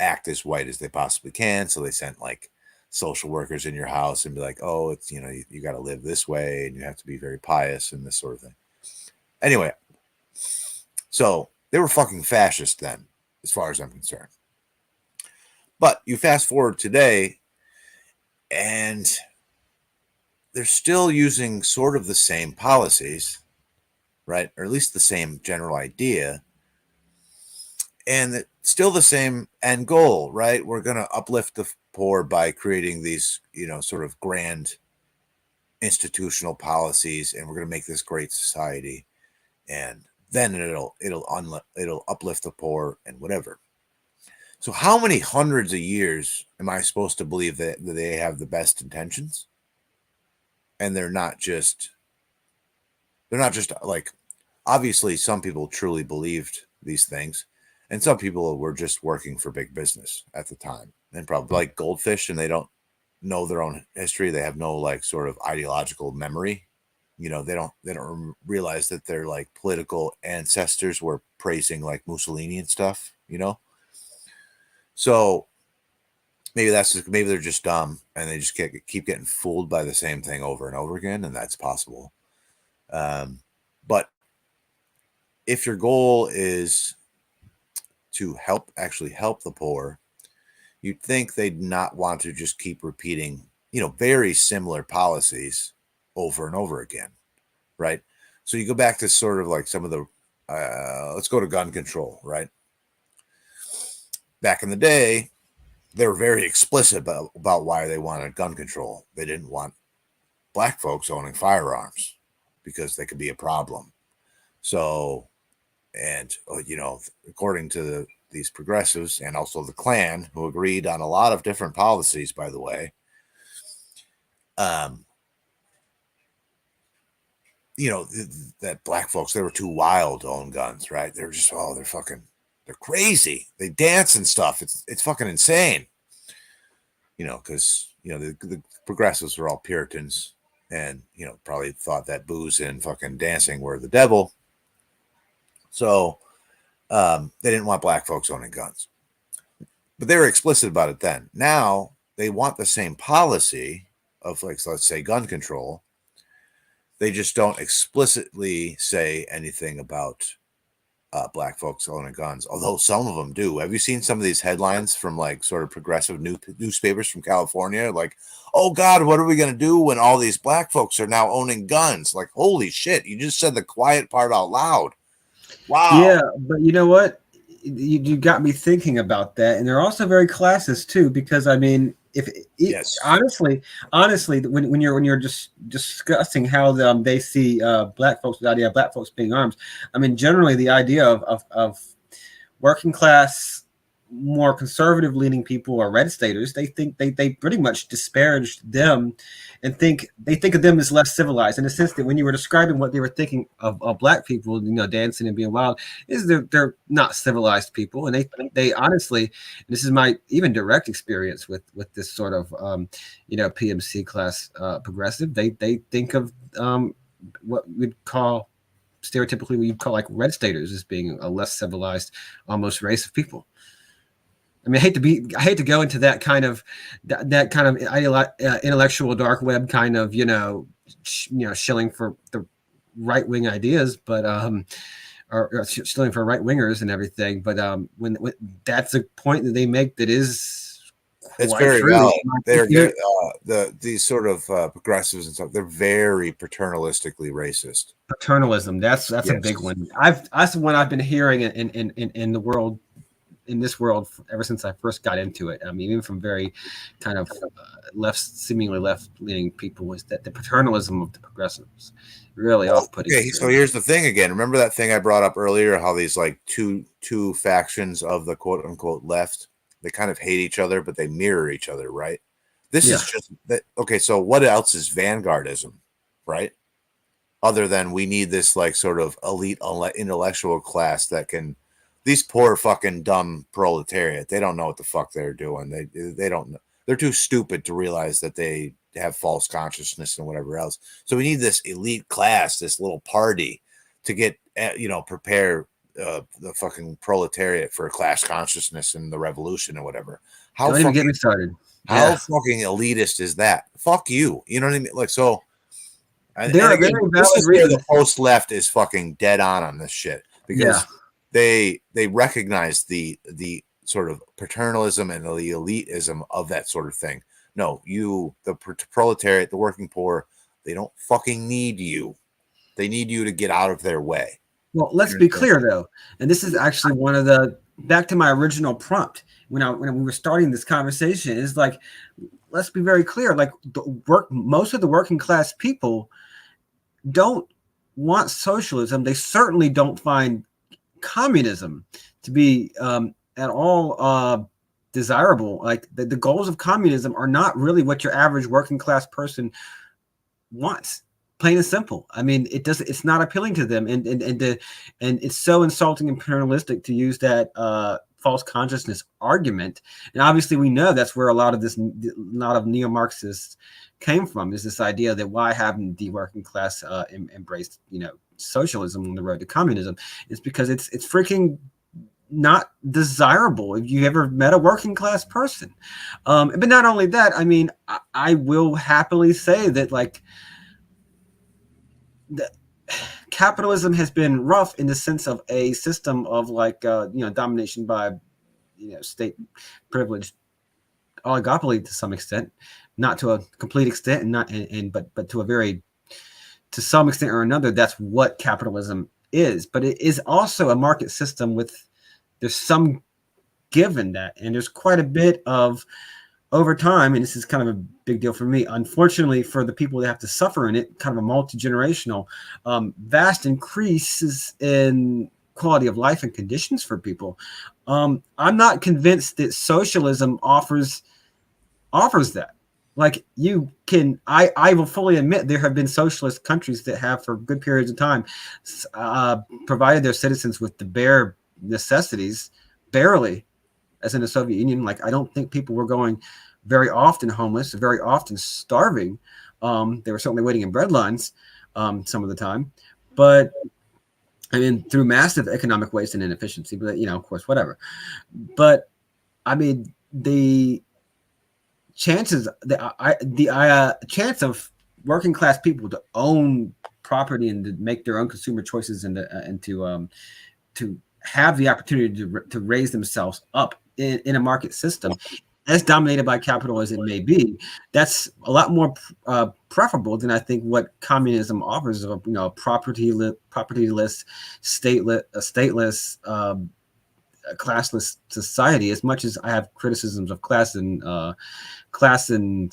act as white as they possibly can. So they sent like social workers in your house and be like, oh, it's, you got to live this way and you have to be very pious and this sort of thing. Anyway, so they were fucking fascist then, as far as I'm concerned. But you fast forward today and they're still using sort of the same policies, right? Or at least the same general idea. And it's still the same end goal, right? We're going to uplift the poor by creating these, sort of grand institutional policies, and we're going to make this great society. And then it'll uplift the poor and whatever. So how many hundreds of years am I supposed to believe that they have the best intentions? And they're not just like, obviously some people truly believed these things, and some people were just working for big business at the time and probably like goldfish, and they don't know their own history. They have no like sort of ideological memory. They don't realize that their like political ancestors were praising like Mussolini and stuff, So maybe they're just dumb and they just keep getting fooled by the same thing over and over again, and that's possible. But if your goal is to actually help the poor, you'd think they'd not want to just keep repeating, very similar policies over and over again, right? So you go back to sort of like some of the, let's go to gun control, right? Back in the day, they were very explicit about why they wanted gun control. They didn't want black folks owning firearms because they could be a problem. So, and, according to these progressives and also the Klan, who agreed on a lot of different policies, by the way, that black folks, they were too wild to own guns, right? They're just, they're crazy. They dance and stuff. It's fucking insane. Because, the progressives were all Puritans and, probably thought that booze and fucking dancing were the devil. So they didn't want black folks owning guns. But they were explicit about it then. Now they want the same policy of, like, let's say gun control. They just don't explicitly say anything about black folks owning guns, although some of them do. Have you seen some of these headlines from like sort of progressive newspapers from California? Like, oh God, what are we going to do when all these black folks are now owning guns? Like, holy shit, you just said the quiet part out loud. Wow. Yeah, but you know what? You got me thinking about that. And they're also very classist too, because I mean, Yes. honestly, when you're just discussing how they see black folks, the idea of black folks being arms, I mean, generally the idea of working class, more conservative leaning people or red staters, they think they pretty much disparage them and they think of them as less civilized, in the sense that when you were describing what they were thinking of black people, dancing and being wild, is they're not civilized people. And they honestly, this is my even direct experience with this sort of PMC class progressive, they think of what we'd call stereotypically what you'd call like red staters as being a less civilized, almost race of people. I mean, I hate to go into that kind of intellectual dark web kind of shilling for the right wing ideas, but or shilling for right wingers and everything. But when that's a point that they make that is it's quite very true. valid. These sort of progressives and stuff, they're very paternalistically racist. Paternalism, that's a big one. That's the one I've been hearing in the world. In this world, ever since I first got into it, I mean, even from very kind of seemingly left-leaning people, was that the paternalism of the progressives really off-putting. Okay, so here's the thing again. Remember that thing I brought up earlier? How these like two factions of the quote-unquote left, they kind of hate each other, but they mirror each other, right? This is just that. Okay, so what else is vanguardism, right? Other than we need this like sort of elite intellectual class that can. These poor fucking dumb proletariat, they don't know what the fuck they're doing. They don't know. They're too stupid to realize that they have false consciousness and whatever else. So we need this elite class, this little party to get, prepare the fucking proletariat for class consciousness and the revolution or whatever. Don't even get me started. How fucking elitist is that? Fuck you. You know what I mean? Like, so. There are very this is where reasons. the post left is fucking dead on this shit, because they recognize the sort of paternalism and the elitism of that sort of thing. No, the proletariat, the working poor, they don't fucking need you. They need you to get out of their way. Well, let's be clear though, and this is actually one of the back to my original prompt when we were starting this conversation, is like, let's be very clear. Like most of the working class people don't want socialism. They certainly don't find communism to be at all desirable. Like the goals of communism are not really what your average working class person wants, plain and simple. I mean, it's not appealing to them, and it's so insulting and paternalistic to use that false consciousness argument. And obviously we know that's where a lot of neo-Marxists came from, is this idea that why haven't the working class embraced socialism on the road to communism? It's because it's freaking not desirable if you ever met a working class person. But not only that, I mean, I will happily say that like the capitalism has been rough in the sense of a system of like domination by state privileged oligopoly to some extent, not to a complete extent, and not but to a very, to some extent or another, that's what capitalism is. But it is also a market system there's some give in that, and there's quite a bit of, over time, and this is kind of a big deal for me, unfortunately for the people that have to suffer in it, kind of a multi-generational, vast increases in quality of life and conditions for people. I'm not convinced that socialism offers that. Like you can, I will fully admit there have been socialist countries that have for good periods of time provided their citizens with the bare necessities, barely, as in the Soviet Union. Like I don't think people were going very often homeless, very often starving. They were certainly waiting in bread lines some of the time, but I mean through massive economic waste and inefficiency. But of course, whatever. But I mean the chances, the chance of working class people to own property and to make their own consumer choices and to have the opportunity to raise themselves up in a market system as dominated by capital as it may be, that's a lot more preferable than I think what communism offers of propertyless, stateless a classless society. As much as I have criticisms of class and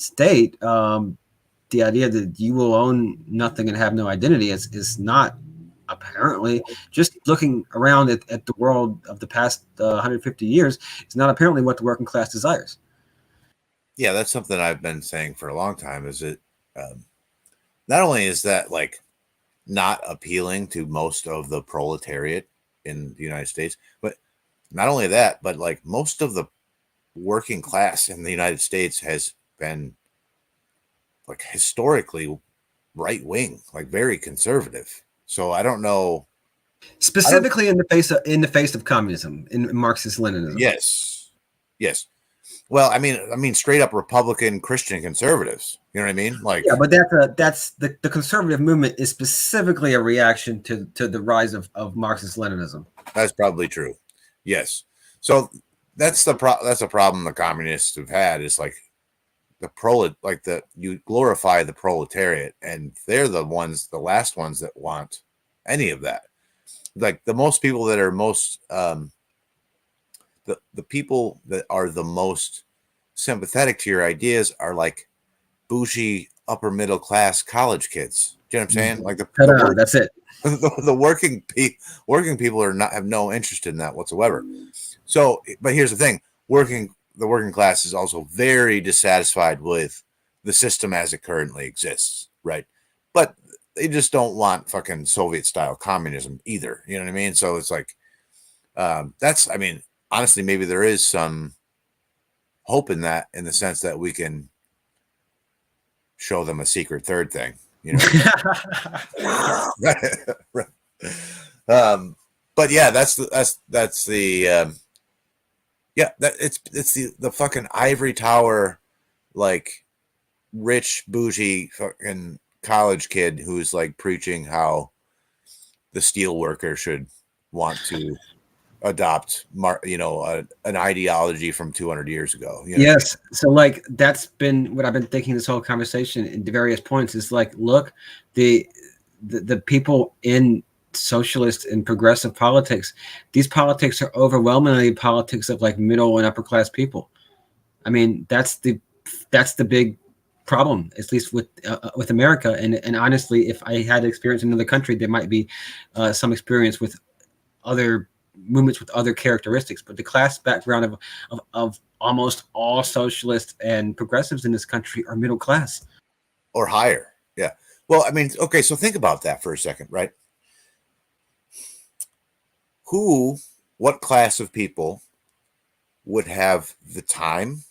state, the idea that you will own nothing and have no identity is not apparently, just looking around at the world of the past 150 years, is not apparently what the working class desires. Yeah, that's something I've been saying for a long time. Is it not only is that like not appealing to most of the proletariat in the United States, but not only that, but like most of the working class in the United States has been like historically right wing, like very conservative. So I don't know. Specifically in the face of communism, in Marxist Leninism. Yes, yes. Well, I mean, straight up Republican Christian conservatives. You know what I mean? Like, yeah, but that's the conservative movement is specifically a reaction to the rise of Marxist Leninism. That's probably true. Yes. So that's a problem the communists have had, is like you glorify the proletariat, and they're the last ones that want any of that. Like the most people that are most the people that are the most sympathetic to your ideas are like bougie upper middle class college kids. Do you know what I'm saying? Like that's it. The working people have no interest in that whatsoever. So, but here's the thing: the working class is also very dissatisfied with the system as it currently exists, right? But they just don't want fucking Soviet style communism either. You know what I mean? So it's like honestly, maybe there is some hope in that, in the sense that we can show them a secret third thing, you know. Right. But yeah, that's the it's the fucking ivory tower, like rich bougie fucking college kid who's like preaching how the steel worker should want to adopt an ideology from 200 years ago. You know? Yes. So like that's been what I've been thinking this whole conversation in various points, is like, look, the people in socialist and progressive politics, these politics are overwhelmingly politics of like middle and upper class people. I mean, that's the big problem, at least with America. And honestly, if I had experience in another country, there might be some experience with other movements with other characteristics, but the class background of almost all socialists and progressives in this country are middle class or higher. Yeah. Well, I mean, okay, so think about that for a second, right? What class of people would have the time,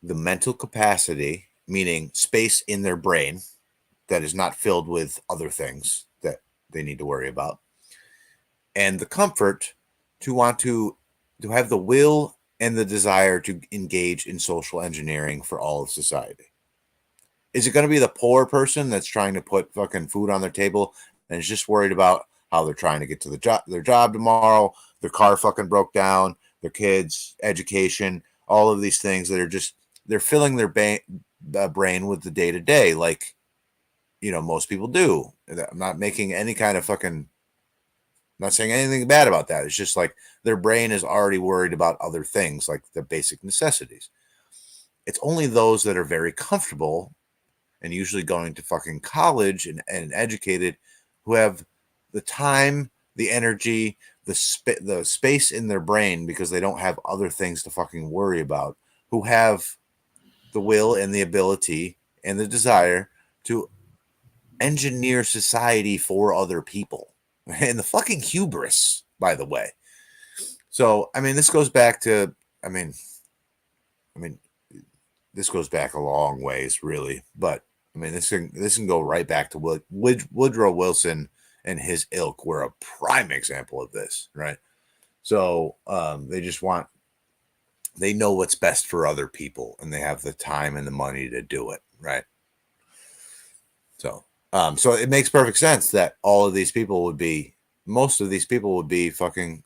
the mental capacity, meaning space in their brain that is not filled with other things that they need to worry about, and the comfort to want to have the will and the desire to engage in social engineering for all of society? Is it going to be the poor person that's trying to put fucking food on their table and is just worried about how they're trying to get to their job tomorrow, their car fucking broke down, their kids' education, all of these things that are just, they're filling their brain with the day-to-day, like, you know, most people do. I'm not making any kind of fucking, not saying anything bad about that. It's just like their brain is already worried about other things, like the basic necessities. It's only those that are very comfortable and usually going to fucking college and educated who have the time, the energy, the space in their brain, because they don't have other things to fucking worry about, who have the will and the ability and the desire to engineer society for other people. And the fucking hubris, by the way. So, I mean, this goes back to, I mean, this goes back a long ways, really. But, I mean, this can go right back to Woodrow Wilson and his ilk were a prime example of this, right? So, they know what's best for other people, and they have the time and the money to do it, right? So, so it makes perfect sense that most of these people would be fucking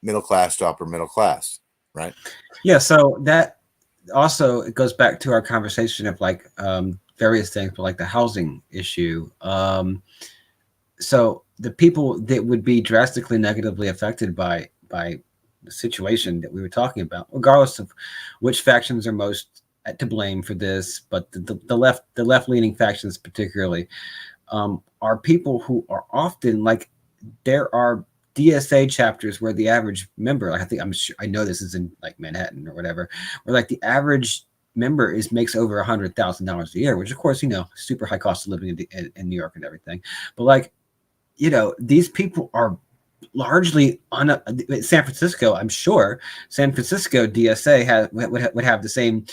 middle class to upper middle class, right? Yeah. So that also, it goes back to our conversation of like various things, but like the housing issue. So the people that would be drastically negatively affected by situation that we were talking about, regardless of which factions are most to blame for this, but the left leaning factions particularly are people who are often like, there are DSA chapters where the average member, like I know this is in like Manhattan or whatever, where like the average member makes over $100,000 a year, which of course, super high cost of living in New York and everything. But like, these people are largely on San Francisco. I'm sure San Francisco DSA would have the same,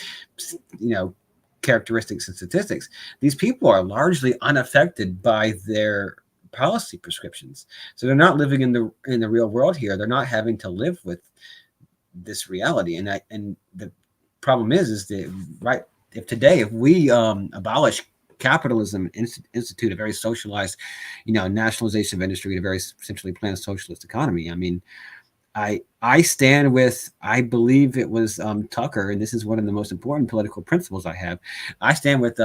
characteristics and statistics. These people are largely unaffected by their policy prescriptions, so they're not living in the real world here. They're not having to live with this reality, and the problem is that if we abolish capitalism, institute a very socialized, nationalization of industry, a very centrally planned socialist economy. I mean, I stand with, I believe it was Tucker, and this is one of the most important political principles I have. I stand with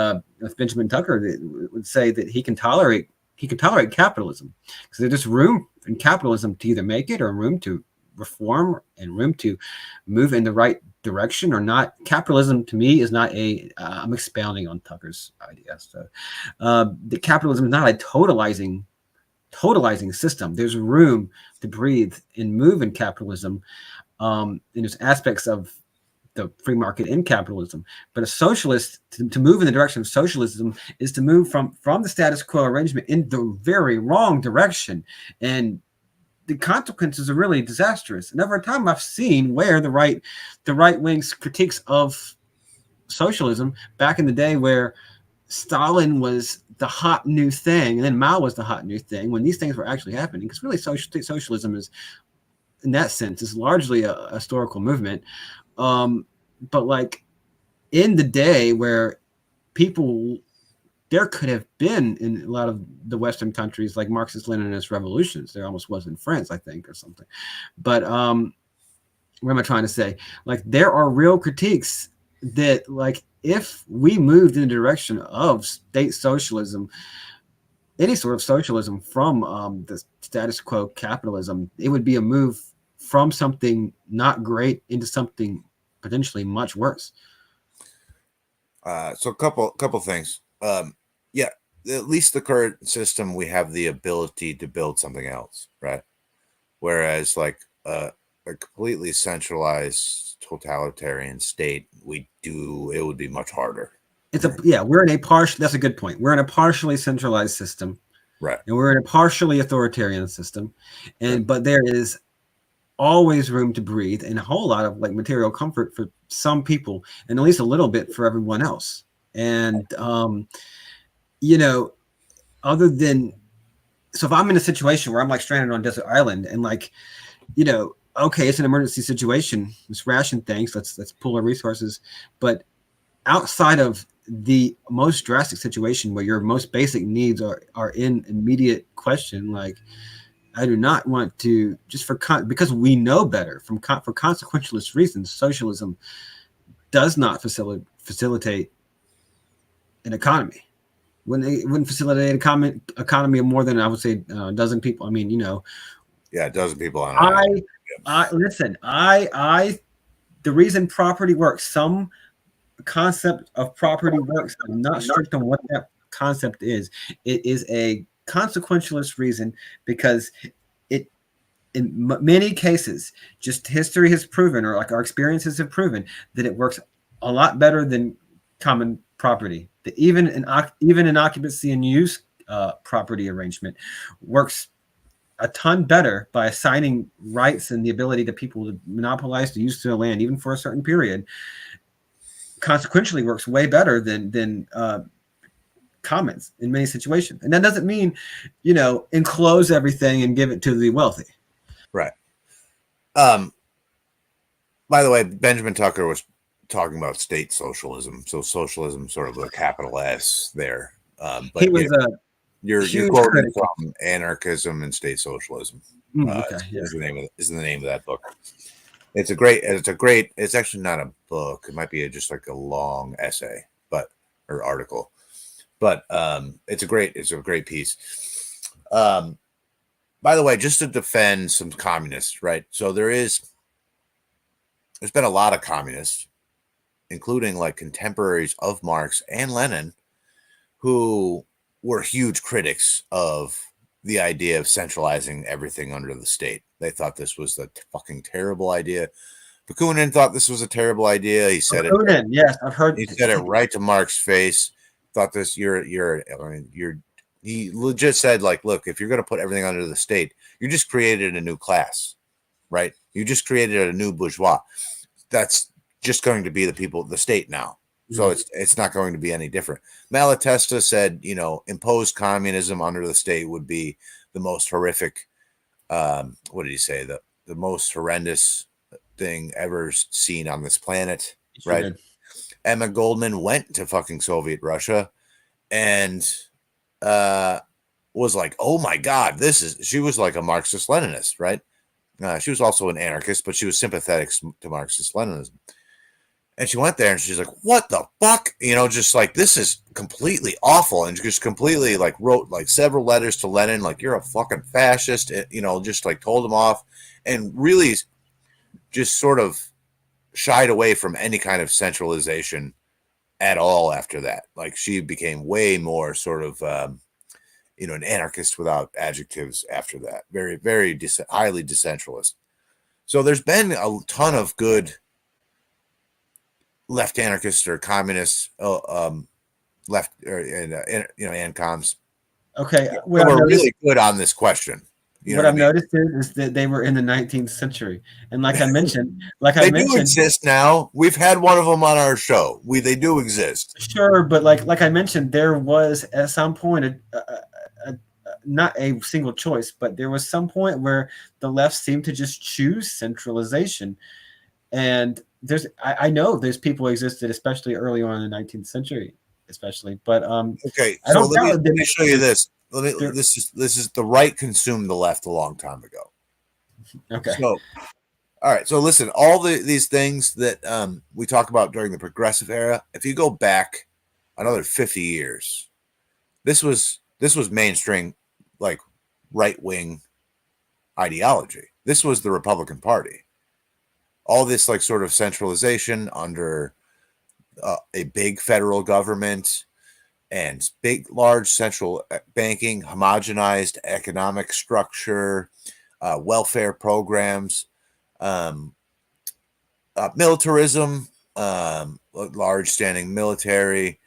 Benjamin Tucker that would say that he can tolerate capitalism because there's just room in capitalism to either make it, or room to reform, and room to move in the right direction or not. Capitalism to me is not I'm expounding on Tucker's idea. So the capitalism is not a totalizing system. There's room to breathe and move in capitalism. And there's aspects of the free market in capitalism. But a socialist, to move in the direction of socialism, is to move from the status quo arrangement in the very wrong direction. And the consequences are really disastrous. And over time, I've seen where the right wing's critiques of socialism back in the day, where Stalin was the hot new thing, and then Mao was the hot new thing, when these things were actually happening. Because really, socialism is, in that sense, is largely a historical movement. But like in the day where there could have been in a lot of the Western countries like Marxist-Leninist revolutions. There almost was in France, I think, or something. But what am I trying to say? Like, there are real critiques that, like, if we moved in the direction of state socialism, any sort of socialism from the status quo capitalism, it would be a move from something not great into something potentially much worse. So a couple things. Yeah, at least the current system, we have the ability to build something else, right? Whereas like a completely centralized totalitarian state, it would be much harder. That's a good point. We're in a partially centralized system, right? And we're in a partially authoritarian system, but there is always room to breathe and a whole lot of like material comfort for some people, and at least a little bit for everyone else. And other than, so if I'm in a situation where I'm like stranded on a desert island and like, okay, it's an emergency situation, let's ration things, let's pool our resources. But outside of the most drastic situation where your most basic needs are in immediate question, like, I do not want to, just because we know better, for consequentialist reasons, socialism does not facilitate an economy. It wouldn't facilitate an economy of more than, I would say, a dozen people. I mean, a dozen people. The reason property works, some concept of property works, I'm not strict on what that concept is. It is a consequentialist reason because in many cases, just history has proven, or like our experiences have proven, that it works a lot better than common property. That even an occupancy and use property arrangement works a ton better by assigning rights and the ability to people to monopolize the use of the land, even for a certain period. Consequentially, works way better than commons in many situations. And that doesn't mean, enclose everything and give it to the wealthy. Right. By the way, Benjamin Tucker was talking about state socialism. So socialism, sort of a capital S there. But he was you're quoting from Anarchism and State Socialism. Is the name of that book. It's actually not a book. It might be just like a long essay, or article. But it's a great piece. By the way, just to defend some communists, right? So there is there's been a lot of communists, including like contemporaries of Marx and Lenin, who were huge critics of the idea of centralizing everything under the state. They thought this was a fucking terrible idea. Bakunin thought this was a terrible idea. He said Bakunin, yes, I've heard. He said it right to Marx's face. Thought this, he legit said, like, look, if you're going to put everything under the state, you just created a new class, right? You just created a new bourgeois. That's just going to be the state now. So it's not going to be any different. Malatesta said, imposed communism under the state would be the most horrific. What did he say? The most horrendous thing ever seen on this planet, right? Did. Emma Goldman went to fucking Soviet Russia and was like, oh my God, she was like a Marxist Leninist, right? She was also an anarchist, but she was sympathetic to Marxist Leninism. And she went there and she's like, what the fuck? Just like, this is completely awful. And just completely like wrote like several letters to Lenin, like, you're a fucking fascist, just like told him off and really just sort of shied away from any kind of centralization at all after that. Like she became way more sort of, an anarchist without adjectives after that. Very, very highly decentralist. So there's been a ton of good left anarchists or communists, left or ANCOMs. Okay, we're really good on this question. What I've noticed is that they were in the 19th century, and like I mentioned, they do exist now. We've had one of them on our show. They do exist. Sure, but like I mentioned, there was at some point not a single choice, but there was some point where the left seemed to just choose centralization, and I know there's people existed, especially early on in the 19th century, especially. But okay, so let me show you this. This is the right consumed the left a long time ago. Okay. So, all right. So listen, all these things that we talk about during the progressive era, if you go back another 50 years, this was mainstream, like right wing ideology. This was the Republican Party. All this like sort of centralization under a big federal government and large central banking, homogenized economic structure, welfare programs, militarism, large standing military.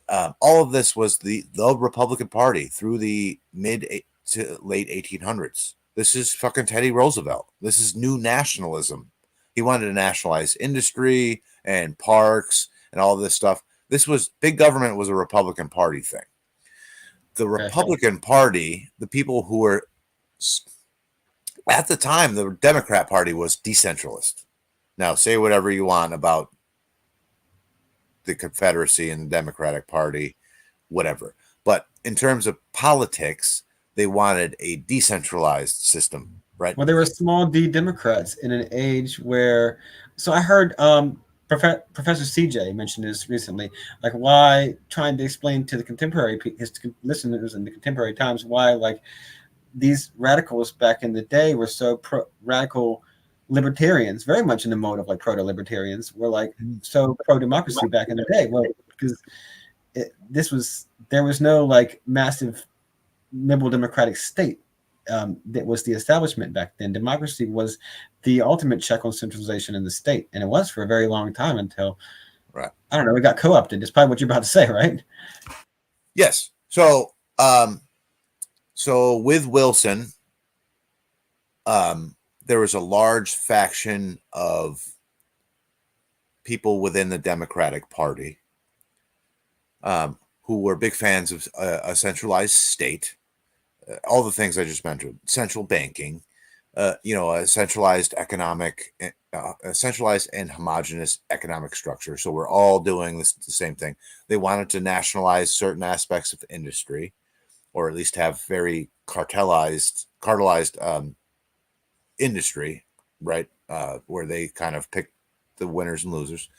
All of this was the Republican Party through the mid to late 1800s. This is fucking Teddy Roosevelt. This is new nationalism. He wanted to nationalize industry and parks and all this stuff. Big government was a Republican Party thing. The Republican Party, the people who were at the time, the Democrat Party was decentralist. Now, say whatever you want about the Confederacy and the Democratic Party, whatever. But in terms of politics, they wanted a decentralized system, right? Well, there were small D Democrats in an age where, so I heard Professor CJ mentioned this recently, like why trying to explain to his listeners in the contemporary times why like these radicals back in the day were so radical libertarians, very much in the mode of like proto-libertarians, were like so pro-democracy back in the day. Well, because there was no like massive liberal democratic state that was the establishment back then. Democracy was the ultimate check on centralization in the state, and it was for a very long time until, right, I don't know, it got co-opted. It's probably what you're about to say, right? Yes. So, so with Wilson, there was a large faction of people within the Democratic Party who were big fans of a centralized state. All the things I just mentioned, central banking, a centralized a centralized and homogenous economic structure. So we're all doing the same thing. They wanted to nationalize certain aspects of industry, or at least have very cartelized industry, right? Where they kind of pick the winners and losers.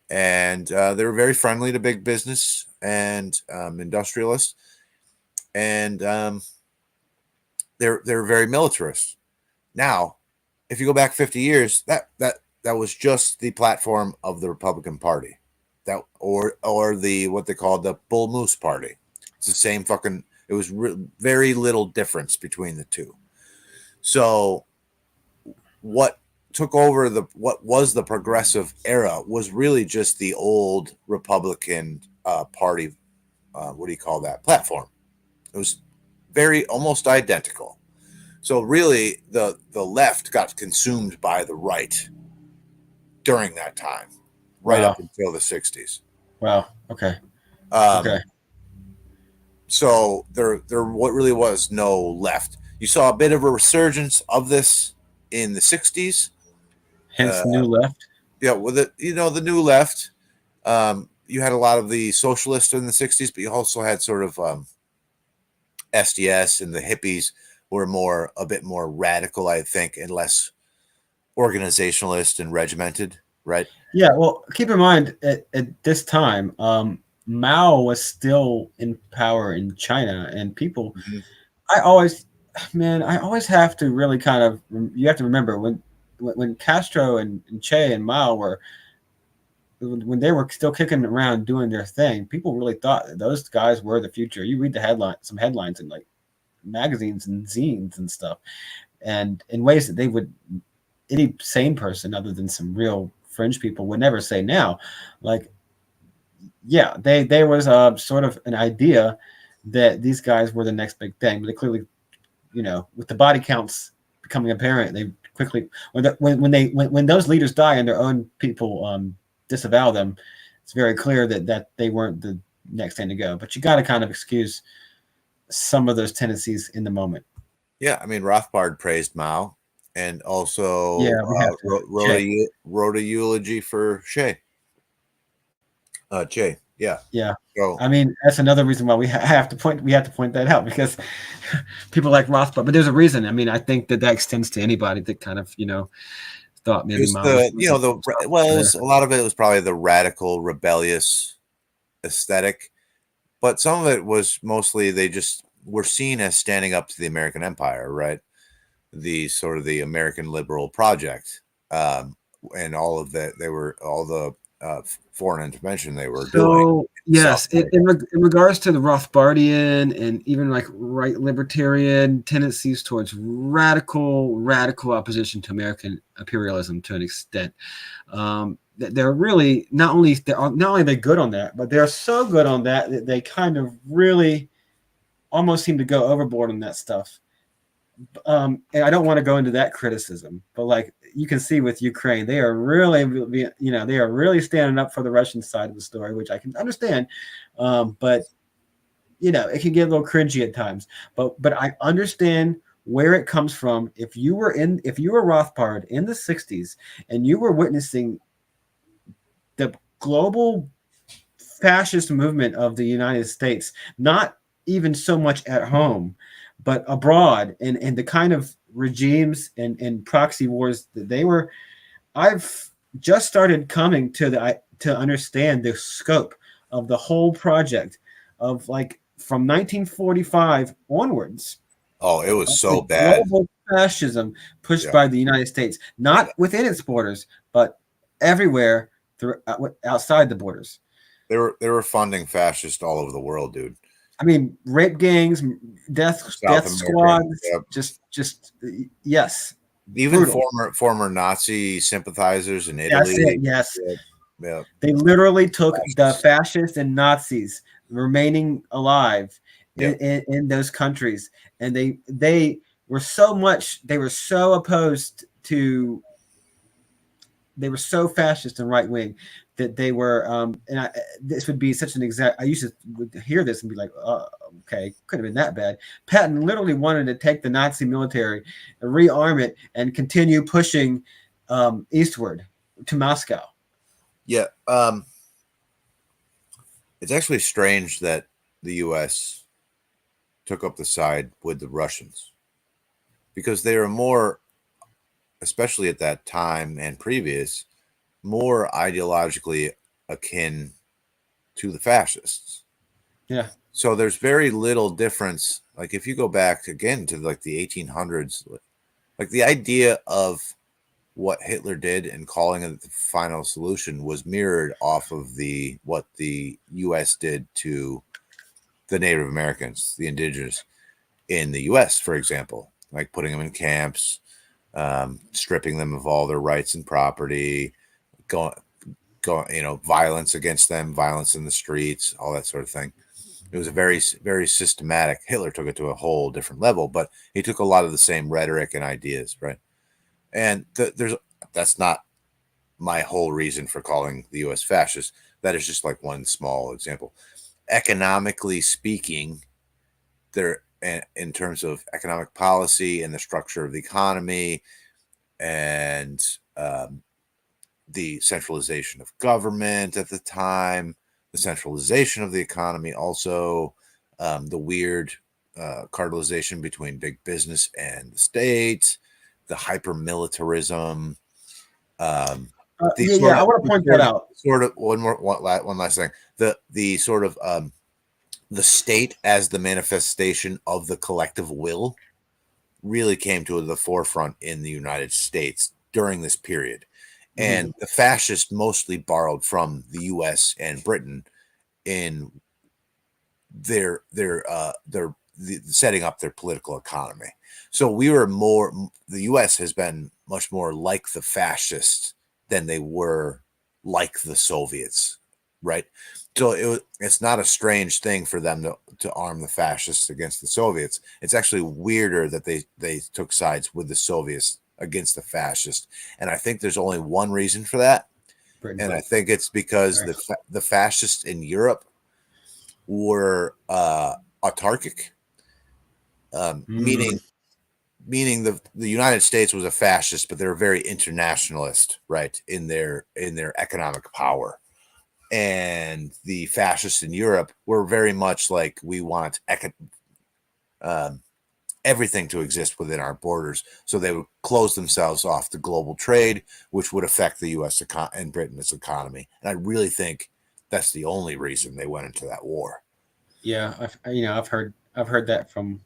And they were very friendly to big business and industrialists. And they're very militarist. Now, if you go back 50 years, that that was just the platform of the Republican Party, that or the what they call the Bull Moose Party. It's the same fucking. It was very little difference between the two. So, what took over what was the progressive era was really just the old Republican Party. What do you call that platform? It was very almost identical. So really, the left got consumed by the right during that time, right Wow. up until the 60s. Wow. Okay. Um, Okay. So there what really was no left. You saw a bit of a resurgence of this in the 60s. Hence, new left. Yeah, with it, the new left. You had a lot of the socialists in the 60s, but you also had sort of SDS, and the hippies were a bit more radical, I think, and less organizationalist and regimented, right? Yeah. Well, keep in mind at this time, Mao was still in power in China, and people. Mm-hmm. I always, man, I always have to really kind of. You have to remember when Castro and Che and Mao were when they were still kicking around doing their thing, people really thought that those guys were the future. You read some headlines in like magazines and zines and stuff, and in ways that any sane person other than some real fringe people would never say now. Like, yeah, there was a sort of an idea that these guys were the next big thing, but they clearly, with the body counts becoming apparent, they quickly when those leaders die and their own people disavow them, it's very clear that they weren't the next thing to go. But you got to kind of excuse some of those tendencies in the moment. Yeah, I mean Rothbard praised Mao, and also We have wrote a eulogy for Che. Che, yeah. So, I mean, that's another reason why we have to point that out, because people like Rothbard, but there's a reason. I mean, I think that extends to anybody that kind of thought maybe Mao was a lot of it was probably the radical, rebellious aesthetic, but some of it was mostly they just were seen as standing up to the American empire, right? The sort of the American liberal project, and all of that. They were all the foreign intervention they were doing. Yes, in regards to the Rothbardian and even like right libertarian tendencies towards radical opposition to American imperialism to an extent, they're really not only are they good on that, but they're so good on that they kind of really almost seem to go overboard on that stuff. And I don't want to go into that criticism, but like you can see with Ukraine, they are really, they are really standing up for the Russian side of the story, which I can understand. But it can get a little cringy at times. But I understand where it comes from. If you were Rothbard in the 60s and you were witnessing the global fascist movement of the United States, not even so much at home, but abroad, and the kind of regimes and proxy wars that they were, I've just started coming to understand the scope of the whole project of like from 1945 onwards. Oh, it was so bad. Global fascism pushed by the United States, not within its borders, but everywhere outside the borders. They were funding fascists all over the world, dude. I mean, rape gangs, death squads, just yes. Even former Nazi sympathizers in Italy. Yes. Yeah. They literally took the fascists and Nazis remaining alive in those countries, and they were so opposed to. They were so fascist and right wing that they were, this would be such an exact. I used to hear this and be like, okay, could have been that bad. Patton literally wanted to take the Nazi military, rearm it, and continue pushing eastward to Moscow. Yeah, it's actually strange that the U.S. took up the side with the Russians, because they are more, especially at that time and previous, more ideologically akin to the fascists. Yeah. So there's very little difference. Like if you go back again to like the 1800s, like the idea of what Hitler did and calling it the final solution was mirrored off of what the U.S. did to the Native Americans, the indigenous in the U.S., for example, like putting them in camps, stripping them of all their rights and property, violence against them, violence in the streets, all that sort of thing. It was a very, very systematic. Hitler took it to a whole different level, but he took a lot of the same rhetoric and ideas, right? And that's not my whole reason for calling the U.S. fascist. That is just like one small example. Economically speaking, in terms of economic policy and the structure of the economy and the centralization of government at the time, the centralization of the economy, also the weird cartelization between big business and the state, the hyper militarism. I want to point that out. Sort of one last thing. The sort of the state as the manifestation of the collective will really came to the forefront in the United States during this period. And the fascists mostly borrowed from the U.S. and Britain in their setting up their political economy. So the U.S. has been much more like the fascists than they were like the Soviets, right? So it's not a strange thing for them to arm the fascists against the Soviets. It's actually weirder that they took sides with the Soviets against the fascists. And I think there's only one reason for that. And I think it's because the fascists in Europe were autarkic, meaning the United States was a fascist, but they were very internationalist, right, in their economic power. And the fascists in Europe were very much like, we want everything to exist within our borders. So they would close themselves off to global trade, which would affect the U.S. and Britain's economy. And I really think that's the only reason they went into that war. Yeah, I've heard that from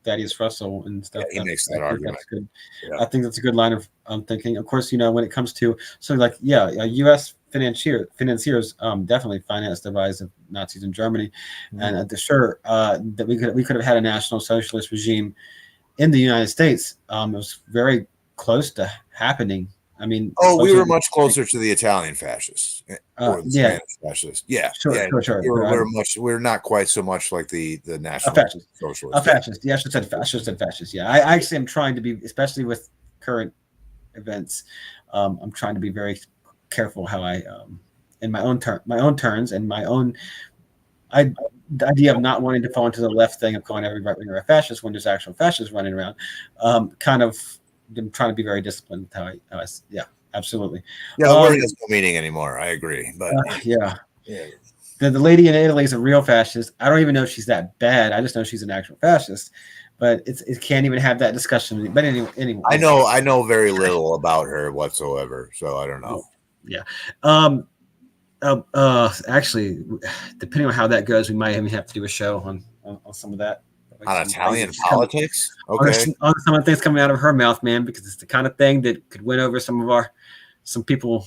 Thaddeus Russell and stuff. Yeah, he makes that argument. That's good. Yeah. I think that's a good line of thinking. Of course, when it comes to U.S. financiers definitely financed the rise of Nazis in Germany, and that we could have had a National Socialist regime in the United States. It was very close to happening. I mean, we were much closer to the Italian fascists or the Spanish fascists. Yeah, sure. We're not quite so much like the National Socialist. A fascist. Yeah, I should have said fascist. Yeah, I actually am trying to be, especially with current events. I'm trying to be very careful how I, in my own turns, and my own, the idea of not wanting to fall into the left thing of calling every right winger a fascist when there's actual fascists running around. I'm trying to be very disciplined with how I absolutely. Yeah, the word has no meaning anymore. I agree, but yeah. The lady in Italy is a real fascist. I don't even know if she's that bad. I just know she's an actual fascist. But it can't even have that discussion. But anyway. I know very little about her whatsoever, so I don't know. Yeah. Actually, depending on how that goes, we might even have to do a show on some of that. On Italian politics? Okay. On some of the things coming out of her mouth, man, because it's the kind of thing that could win over some people.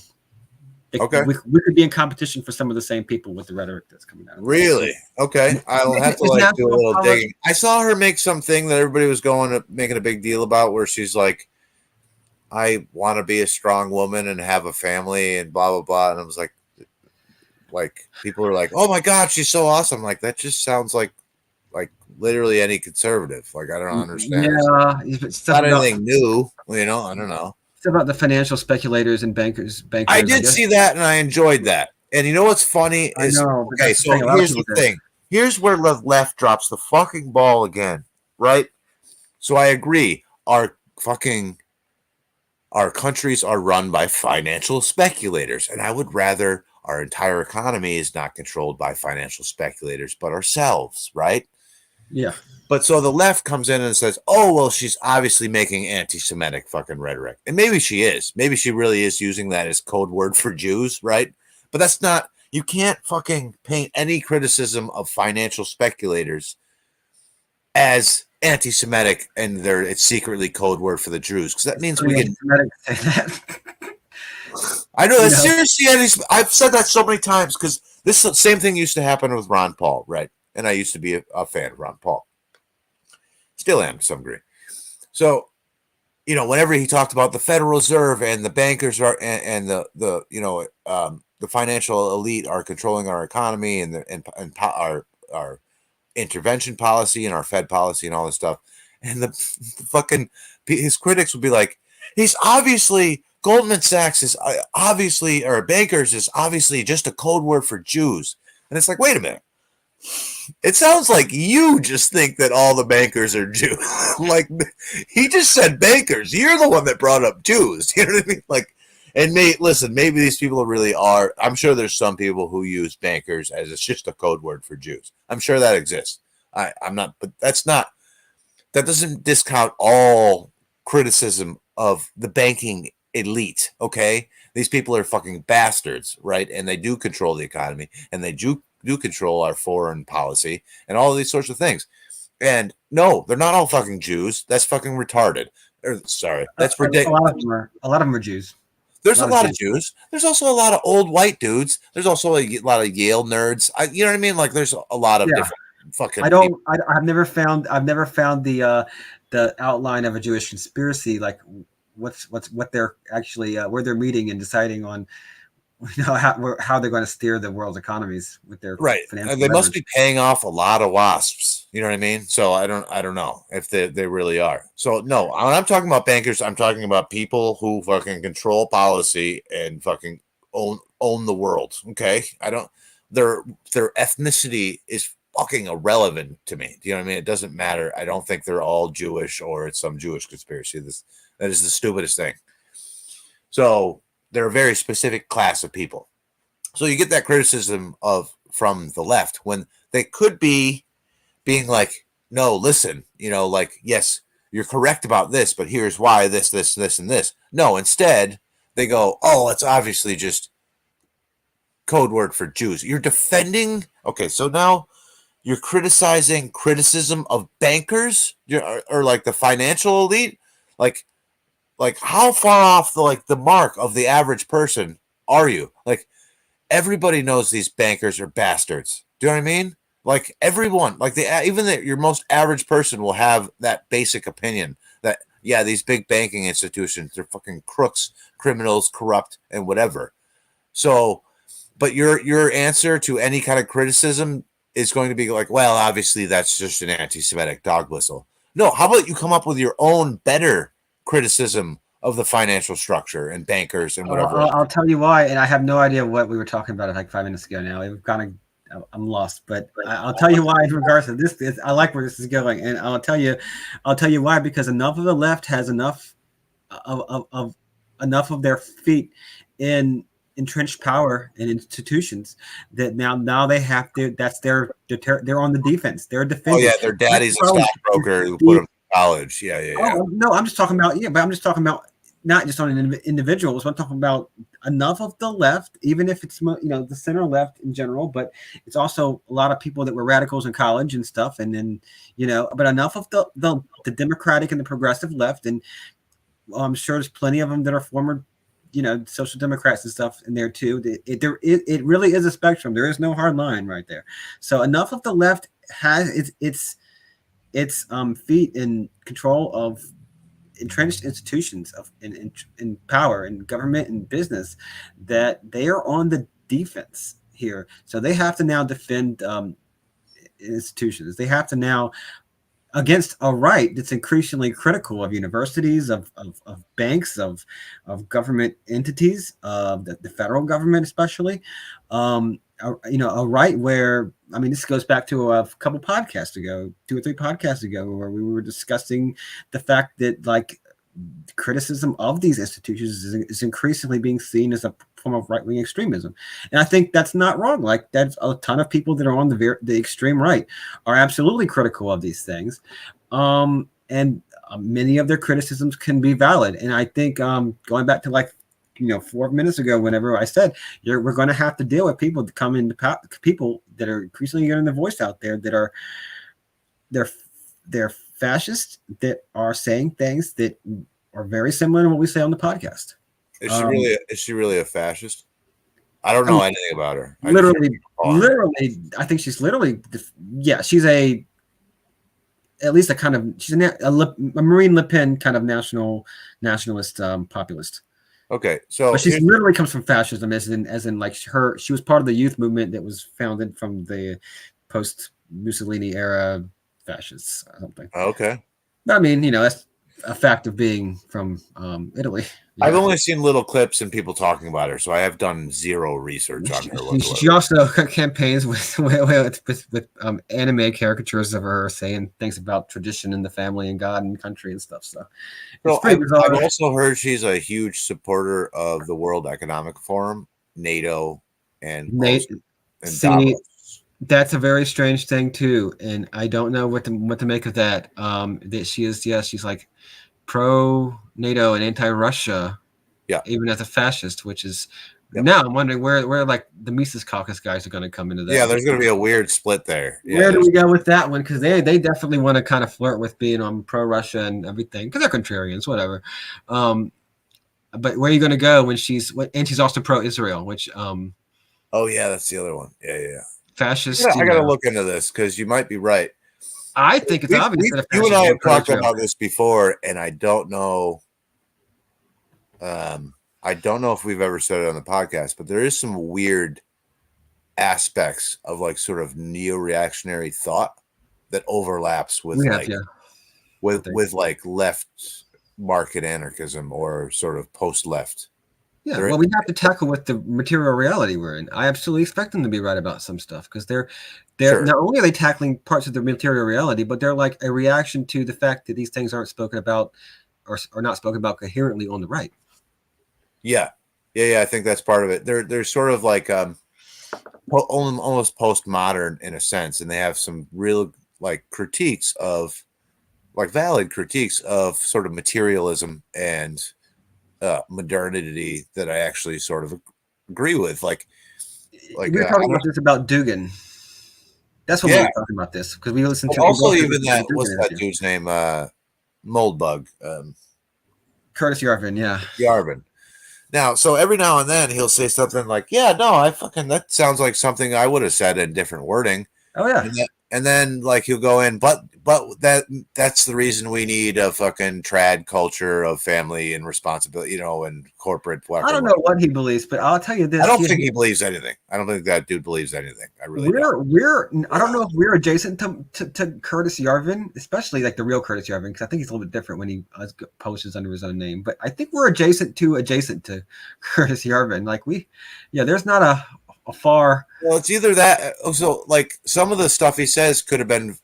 Okay. We could be in competition for some of the same people with the rhetoric that's coming out of Really? Okay. I'll have to do a little digging. I saw her make something that everybody was making a big deal about, where she's like, I want to be a strong woman and have a family and blah, blah, blah. And I was like people are like, oh my God, she's so awesome. Like, that just sounds like literally any conservative. Like, I don't understand. Yeah. It's not anything new, I don't know. It's about the financial speculators and bankers. I did see that, and I enjoyed that. And you know what's funny is, okay, so here's the thing. Here's where the left drops the fucking ball again, right? So I agree. Our countries are run by financial speculators, and I would rather our entire economy is not controlled by financial speculators, but ourselves, right? Yeah. But so the left comes in and says, oh, well, she's obviously making anti-Semitic fucking rhetoric. And maybe she is. Maybe she really is using that as code word for Jews, right? But that's not, you can't fucking paint any criticism of financial speculators as anti-Semitic and it's secretly code word for the Jews because that means we Pretty can. anti-Semitic to say that. I know You that's know? seriously. I've said that so many times because this same thing used to happen with Ron Paul, right? And I used to be a fan of Ron Paul. Still am to some degree. So, whenever he talked about the Federal Reserve and the bankers and the financial elite are controlling our economy and our intervention policy and our Fed policy and all this stuff, and the fucking his critics would be like, he's obviously Goldman Sachs is obviously, or bankers is obviously just a code word for Jews, and it's like, wait a minute. It sounds like you just think that all the bankers are Jews. Like he just said bankers. You're the one that brought up Jews. You know what I mean? Like, and listen, maybe these people really are. I'm sure there's some people who use bankers as it's just a code word for Jews. I'm sure that exists. I'm not, but that doesn't discount all criticism of the banking elite. Okay, these people are fucking bastards, right? And they do control the economy, and they do control our foreign policy and all of these sorts of things. And no, they're not all fucking Jews. That's fucking retarded. Sorry, that's ridiculous. A lot of them are Jews. There's a lot of Jews. There's also a lot of old white dudes. There's also a lot of Yale nerds. You know what I mean? Like there's a lot of different fucking. I've never found the outline of a Jewish conspiracy. Like what they're actually where they're meeting and deciding on. How they're going to steer the world's economies with their financial They must be paying off a lot of wasps. You know what I mean? So I don't know if they really are. So no, when I'm talking about bankers, I'm talking about people who fucking control policy and fucking own the world. Okay, their ethnicity is fucking irrelevant to me. Do you know what I mean? It doesn't matter. I don't think they're all Jewish or it's some Jewish conspiracy. That is the stupidest thing. So. They're a very specific class of people. So you get that criticism from the left when they could be being like, no, listen, yes, you're correct about this, but here's why this, and this. No, instead they go, oh, it's obviously just code word for Jews. You're defending. Okay. So now you're criticizing criticism of bankers or like the financial elite. Like how far off the mark of the average person are you? Like everybody knows these bankers are bastards. Do you know what I mean? Like everyone, like your most average person will have that basic opinion that these big banking institutions, they're fucking crooks, criminals, corrupt, and whatever. So, but your answer to any kind of criticism is going to be like, well, obviously that's just an anti-Semitic dog whistle. No, how about you come up with your own better criticism of the financial structure and bankers and whatever. I'll tell you why, and I have no idea what we were talking about like 5 minutes ago. Now I'm lost, but I'll tell you why in regards to this. I like where this is going, and I'll tell you why, because enough of the left has enough of their feet in entrenched power and institutions that now they have to. They're on the defense. They're defending. Oh yeah, their daddy's a stockbroker who put them college. Yeah. Oh, no, I'm just talking about but I'm just talking about not just on an individual. So I'm talking about enough of the left, even if it's the center left in general, but it's also a lot of people that were radicals in college and stuff, and then but enough of the Democratic and the progressive left, and I'm sure there's plenty of them that are former social democrats and stuff in there too. It really is a spectrum. There is no hard line right there. So enough of the left has its feet in control of entrenched institutions in power and government and business, that they are on the defense here. So they have to now defend institutions. They have to now, against a right that's increasingly critical of universities, of banks, of government entities, of the federal government especially. A right where, this goes back to a couple podcasts ago, 2 or 3 podcasts ago, where we were discussing the fact that criticism of these institutions is increasingly being seen as a form of right-wing extremism. And I think that's not wrong. Like, that's a ton of people that are on the extreme right are absolutely critical of these things. And many of their criticisms can be valid. And I think going back to 4 minutes ago, whenever I said we're going to have to deal with people that come into people that are increasingly getting their voice out there, that are they're fascists that are saying things that are very similar to what we say on the podcast. Is she really a fascist? I don't know anything about her. Literally, I think she's literally, yeah, she's at least a kind of, she's a Marine Le Pen kind of nationalist populist. Okay, so but she literally comes from fascism, as in like she was part of the youth movement that was founded from the post Mussolini era fascists or something. Okay, I mean, that's a fact of being from Italy. Yeah. I've only seen little clips and people talking about her, so I have done zero research on her whatsoever. She also campaigns with anime caricatures of her saying things about tradition and the family and God and country and stuff. So I've also heard she's a huge supporter of the World Economic Forum, NATO, and Davos. That's a very strange thing too, and I don't know what to make of that. That she is, she's like pro NATO and anti Russia, even as a fascist, which is now I'm wondering where like the Mises Caucus guys are going to come into that. Yeah, there's going to be a weird split there. Where do we go with that one? Because they definitely want to kind of flirt with being on pro Russia and everything because they're contrarians, whatever. But where are you going to go when she's also pro Israel, which oh yeah, that's the other one. Yeah. Fascist. I got to look into this because you might be right. I think it's obvious. You and I have talked about this before, and I don't know. I don't know if we've ever said it on the podcast, but there is some weird aspects of like sort of neo-reactionary thought that overlaps with with like left market anarchism or sort of post-left. Yeah, well, we have to tackle with the material reality we're in. I absolutely expect them to be right about some stuff because they're not only are they tackling parts of the material reality, but they're like a reaction to the fact that these things aren't spoken about or not spoken about coherently on the right. Yeah. I think that's part of it. They're sort of like almost postmodern in a sense, and they have some real like critiques of like valid critiques of sort of materialism and modernity that I actually sort of agree with. Like we're talking about this about Dugin. That's what we were talking about this because we listened to also even that what's that dude's name? Moldbug. Curtis Yarvin, Yarvin. Now, so every now and then he'll say something like, "Yeah, no, that sounds like something I would have said in different wording." Oh yeah. And then like he'll go in, but that's the reason we need a fucking trad culture of family and responsibility, and corporate. I don't know what he believes, but I'll tell you this: I don't think he believes anything. I don't think that dude believes anything. I really don't. I don't know if we're adjacent to Curtis Yarvin, especially like the real Curtis Yarvin, because I think he's a little bit different when he posts under his own name. But I think we're adjacent to Curtis Yarvin. Like there's not a far. Well, it's either that. So, like some of the stuff he says could have been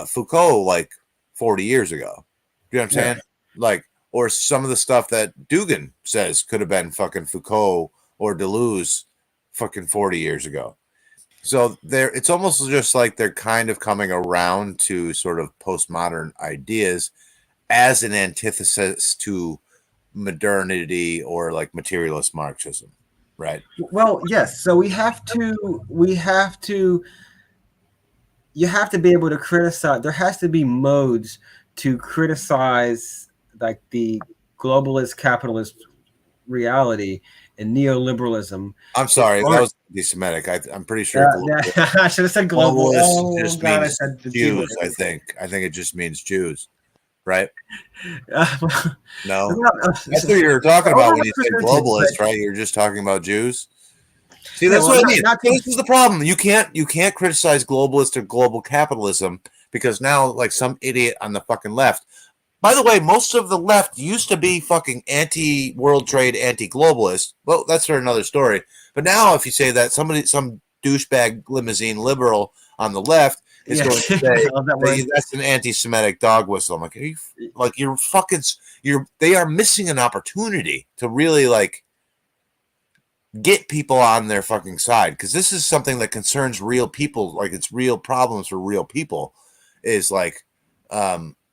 Foucault like 40 years ago. You know what I'm saying? Like, or some of the stuff that Dugin says could have been fucking Foucault or Deleuze fucking 40 years ago. So it's almost just like they're kind of coming around to sort of postmodern ideas as an antithesis to modernity or like materialist Marxism. Right. Well, yes. So you have to be able to criticize. There has to be modes to criticize like the globalist capitalist reality and neoliberalism. I'm sorry, that was anti-Semitic. I'm pretty sure. I should have said globalist. Just means Jews. I think it just means Jews. Right? No, that's what you're talking about when you say globalist, right? You're just talking about Jews. See, that's what I mean. This is the problem. You can't criticize globalist or global capitalism because now, like some idiot on the fucking left. By the way, most of the left used to be fucking anti-world trade, anti-globalist. Well, that's for another story. But now, if you say that some douchebag limousine liberal on the left is going to say that's an anti-Semitic dog whistle. I'm like, they are missing an opportunity to really like get people on their fucking side because this is something that concerns real people. Like it's real problems for real people. Is like,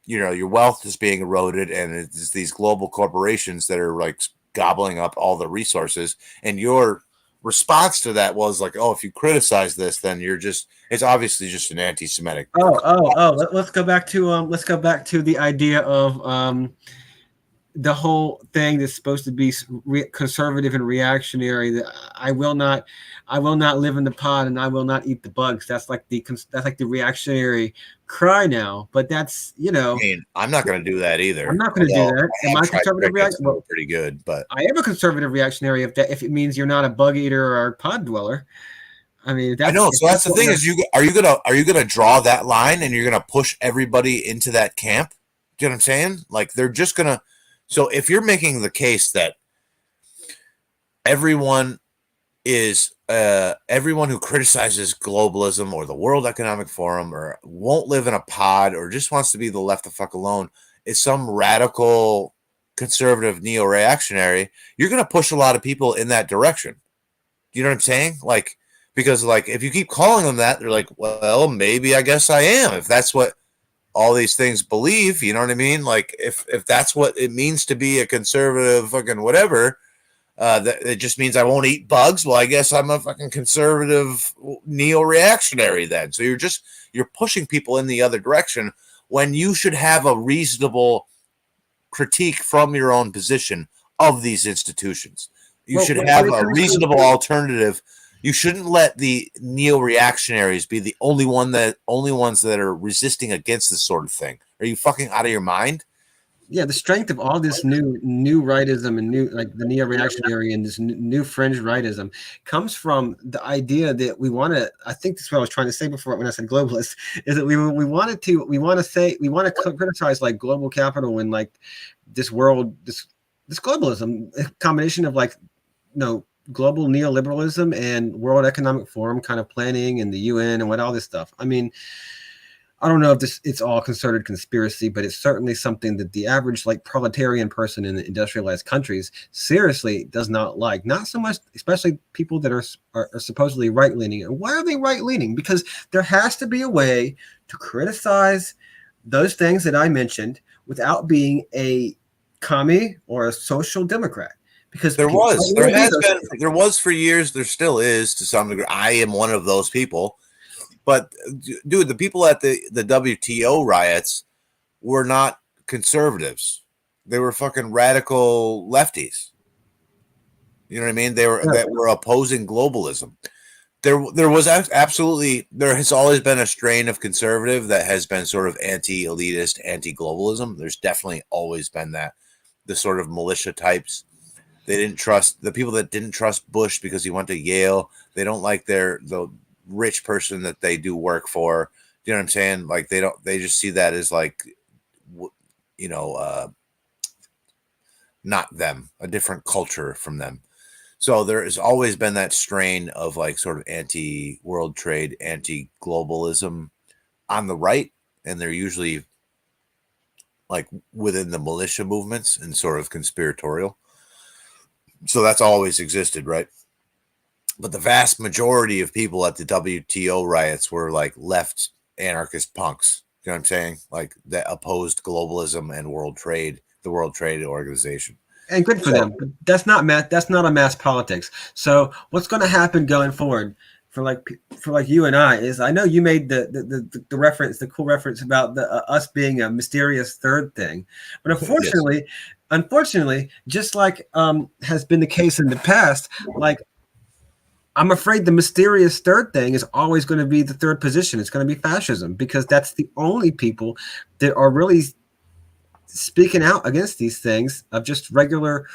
your wealth is being eroded, and it's these global corporations that are like gobbling up all the resources, and you're response to that was like, oh, if you criticize this, then it's obviously just an anti-Semitic. Let's go back to the idea of the whole thing that's supposed to be conservative and reactionary. That I will not live in the pod and I will not eat the bugs. That's like the reactionary cry now. But that's I mean, I'm not going to do that either. I'm not going to do that. Am I conservative reactionary? Well, pretty good, but I am a conservative reactionary if it means you're not a bug eater or a pod dweller. I mean, I know. So that's the thing is, are you gonna draw that line and you're gonna push everybody into that camp? Do you know what I'm saying? Like they're just gonna. So if you're making the case that everyone who criticizes globalism or the World Economic Forum or won't live in a pod or just wants to be the left the fuck alone is some radical conservative neo-reactionary, you're going to push a lot of people in that direction. You know what I'm saying? Like, because like if you keep calling them that, they're like, well, maybe I guess I am. If that's what all these things believe, you know what I mean? Like if that's what it means to be a conservative fucking whatever, that it just means I won't eat bugs. Well, I guess I'm a fucking conservative neo-reactionary then. So you're pushing people in the other direction when you should have a reasonable critique from your own position of these institutions. You should have a reasonable alternative. You shouldn't let the neo-reactionaries be the only ones that are resisting against this sort of thing. Are you fucking out of your mind? Yeah, the strength of all this new rightism and new like the neo-reactionary and this new fringe rightism comes from the idea that we want to. I think that's what I was trying to say before when I said globalist is that we want to criticize like global capital and like this globalism, a combination of like global neoliberalism and World Economic Forum kind of planning and the UN and what all this stuff. I mean, I don't know if it's all concerted conspiracy, but it's certainly something that the average like proletarian person in the industrialized countries seriously does not like. Not so much, especially people that are supposedly right-leaning. And why are they right-leaning? Because there has to be a way to criticize those things that I mentioned without being a commie or a social democrat. Because there was for years, there still is to some degree. I am one of those people. But dude, the people at the WTO riots were not conservatives. They were fucking radical lefties. You know what I mean? They were opposing globalism. There has always been a strain of conservative that has been sort of anti-elitist, anti-globalism. There's definitely always been that. The sort of militia types. They didn't trust the people that didn't trust Bush because he went to Yale. They don't like the rich person that they do work for. You know what I'm saying? Like they just see that as like, not them, a different culture from them. So there has always been that strain of like sort of anti-world trade, anti-globalism on the right. And they're usually like within the militia movements and sort of conspiratorial. So that's always existed, right? But the vast majority of people at the WTO riots were like left anarchist punks. You know what I'm saying? Like that opposed globalism and the World Trade Organization. And good for them. But that's not a mass politics. So what's going to happen going forward for you and I is I know you made the reference, the cool reference about us being a mysterious third thing, but unfortunately, just like has been the case in the past, like I'm afraid the mysterious third thing is always going to be the third position. It's going to be fascism because that's the only people that are really speaking out against these things of just regular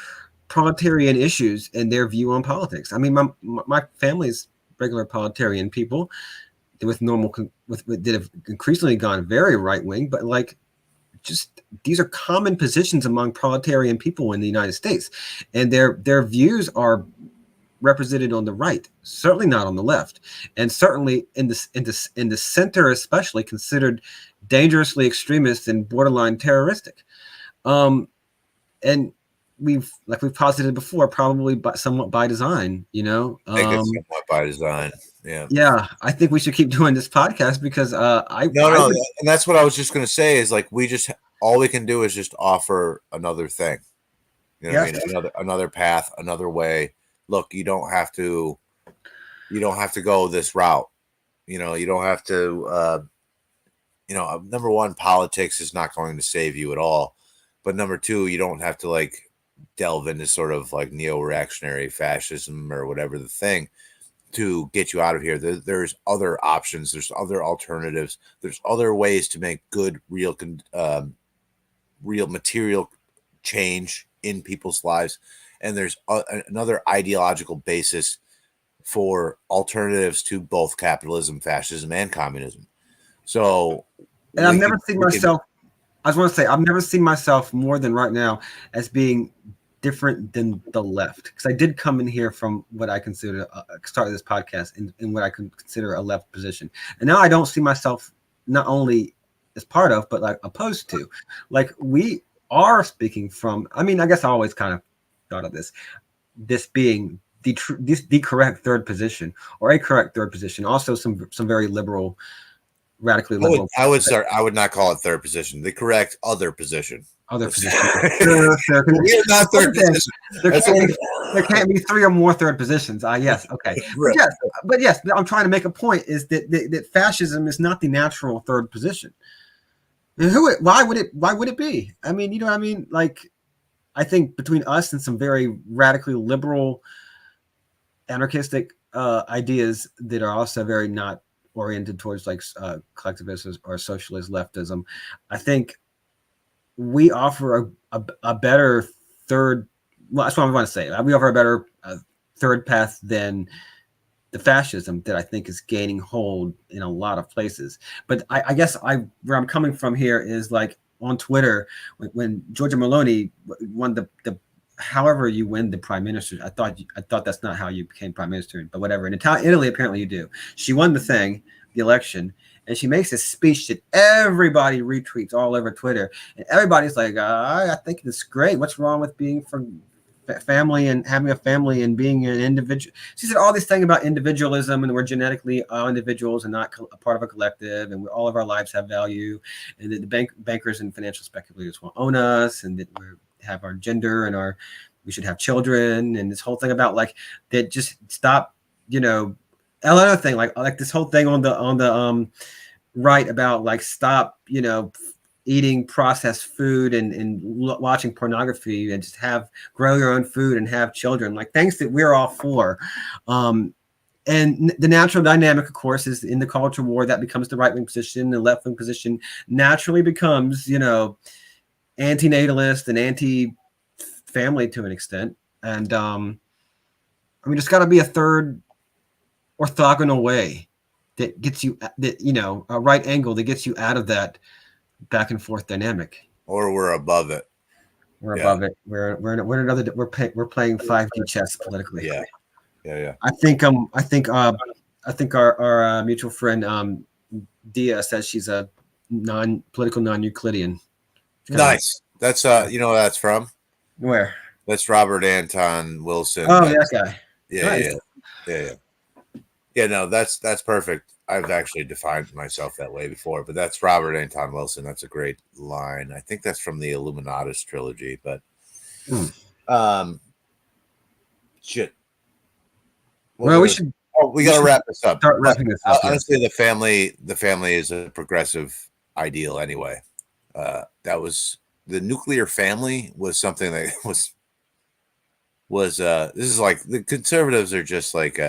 proletarian issues and their view on politics. I mean, my family's regular proletarian people that have increasingly gone very right wing, but like just these are common positions among proletarian people in the United States, and their views are represented on the right, certainly not on the left, and certainly in the center, especially considered dangerously extremist and borderline terroristic. And we've posited before, probably somewhat by design, I think it's somewhat by design. Yeah. I think we should keep doing this podcast because and that's what I was just going to say is like all we can do is just offer another thing. You know what I mean? Another path, another way look, you don't have to go this route. You don't have to. Number one, politics is not going to save you at all. But number two, you don't have to like delve into sort of like neo-reactionary fascism or whatever the thing to get you out of here. There's other options. There's other alternatives. There's other ways to make good, real material change in people's lives. And there's another ideological basis for alternatives to both capitalism, fascism, and communism. So, and I've never seen myself. I just want to say I've never seen myself more than right now as being different than the left, because I did come in here from what I consider start this podcast in what I consider a left position, and now I don't see myself not only as part of but like opposed to. Like we are speaking from. I mean, I guess I always kind of thought of this being the correct third position or a correct third position. Also, some very liberal. Radically liberal. I would not call it third position. The correct other position. Other position. We're not third position. There can't be three or more third positions. Yes, okay. Right. But I'm trying to make a point is that fascism is not the natural third position. And why would it be? I mean, you know what I mean? Like, I think between us and some very radically liberal anarchistic ideas that are also very not oriented towards like collectivist or socialist leftism, I think we offer a better third. Well, that's what I want to say. We offer a better third path than the fascism that I think is gaining hold in a lot of places. But I guess where I'm coming from here is like on Twitter when Giorgia Meloni won the however you win the prime minister. I thought that's not how you became prime minister, but whatever. In Italy, apparently you do. She won the election, and she makes a speech that everybody retweets all over Twitter, and everybody's like, I think it's great. What's wrong with being from family and having a family and being an individual? She said all these things about individualism, and we're genetically individuals and not a part of a collective, and all of our lives have value, and that the bankers and financial speculators will own us, and that we have our gender and we should have children, and this whole thing about like that just stop, another thing like this whole thing on the right about like stop eating processed food and watching pornography and just grow your own food and have children, like things that we're all for. And the natural dynamic, of course, is in the culture war that becomes the right-wing position. The left-wing position naturally becomes anti-natalist and anti-family to an extent. And there's got to be a third orthogonal way that gets you a right angle that gets you out of that back and forth dynamic. Or we're above it. We're above it. We're another. We're playing 5D chess politically. Yeah. I think our mutual friend Dia says she's a non-political non-Euclidean. Nice. That's where that's from? Where? That's Robert Anton Wilson. Oh, that guy. Yeah, nice. Yeah. No, that's perfect. I've actually defined myself that way before, but that's Robert Anton Wilson. That's a great line. I think that's from the Illuminatus trilogy, but shit. Well, we should. Oh, we got to wrap this up. Start wrapping this up. Honestly, the family is a progressive ideal anyway. That was the nuclear family was something that was this is like the conservatives are just like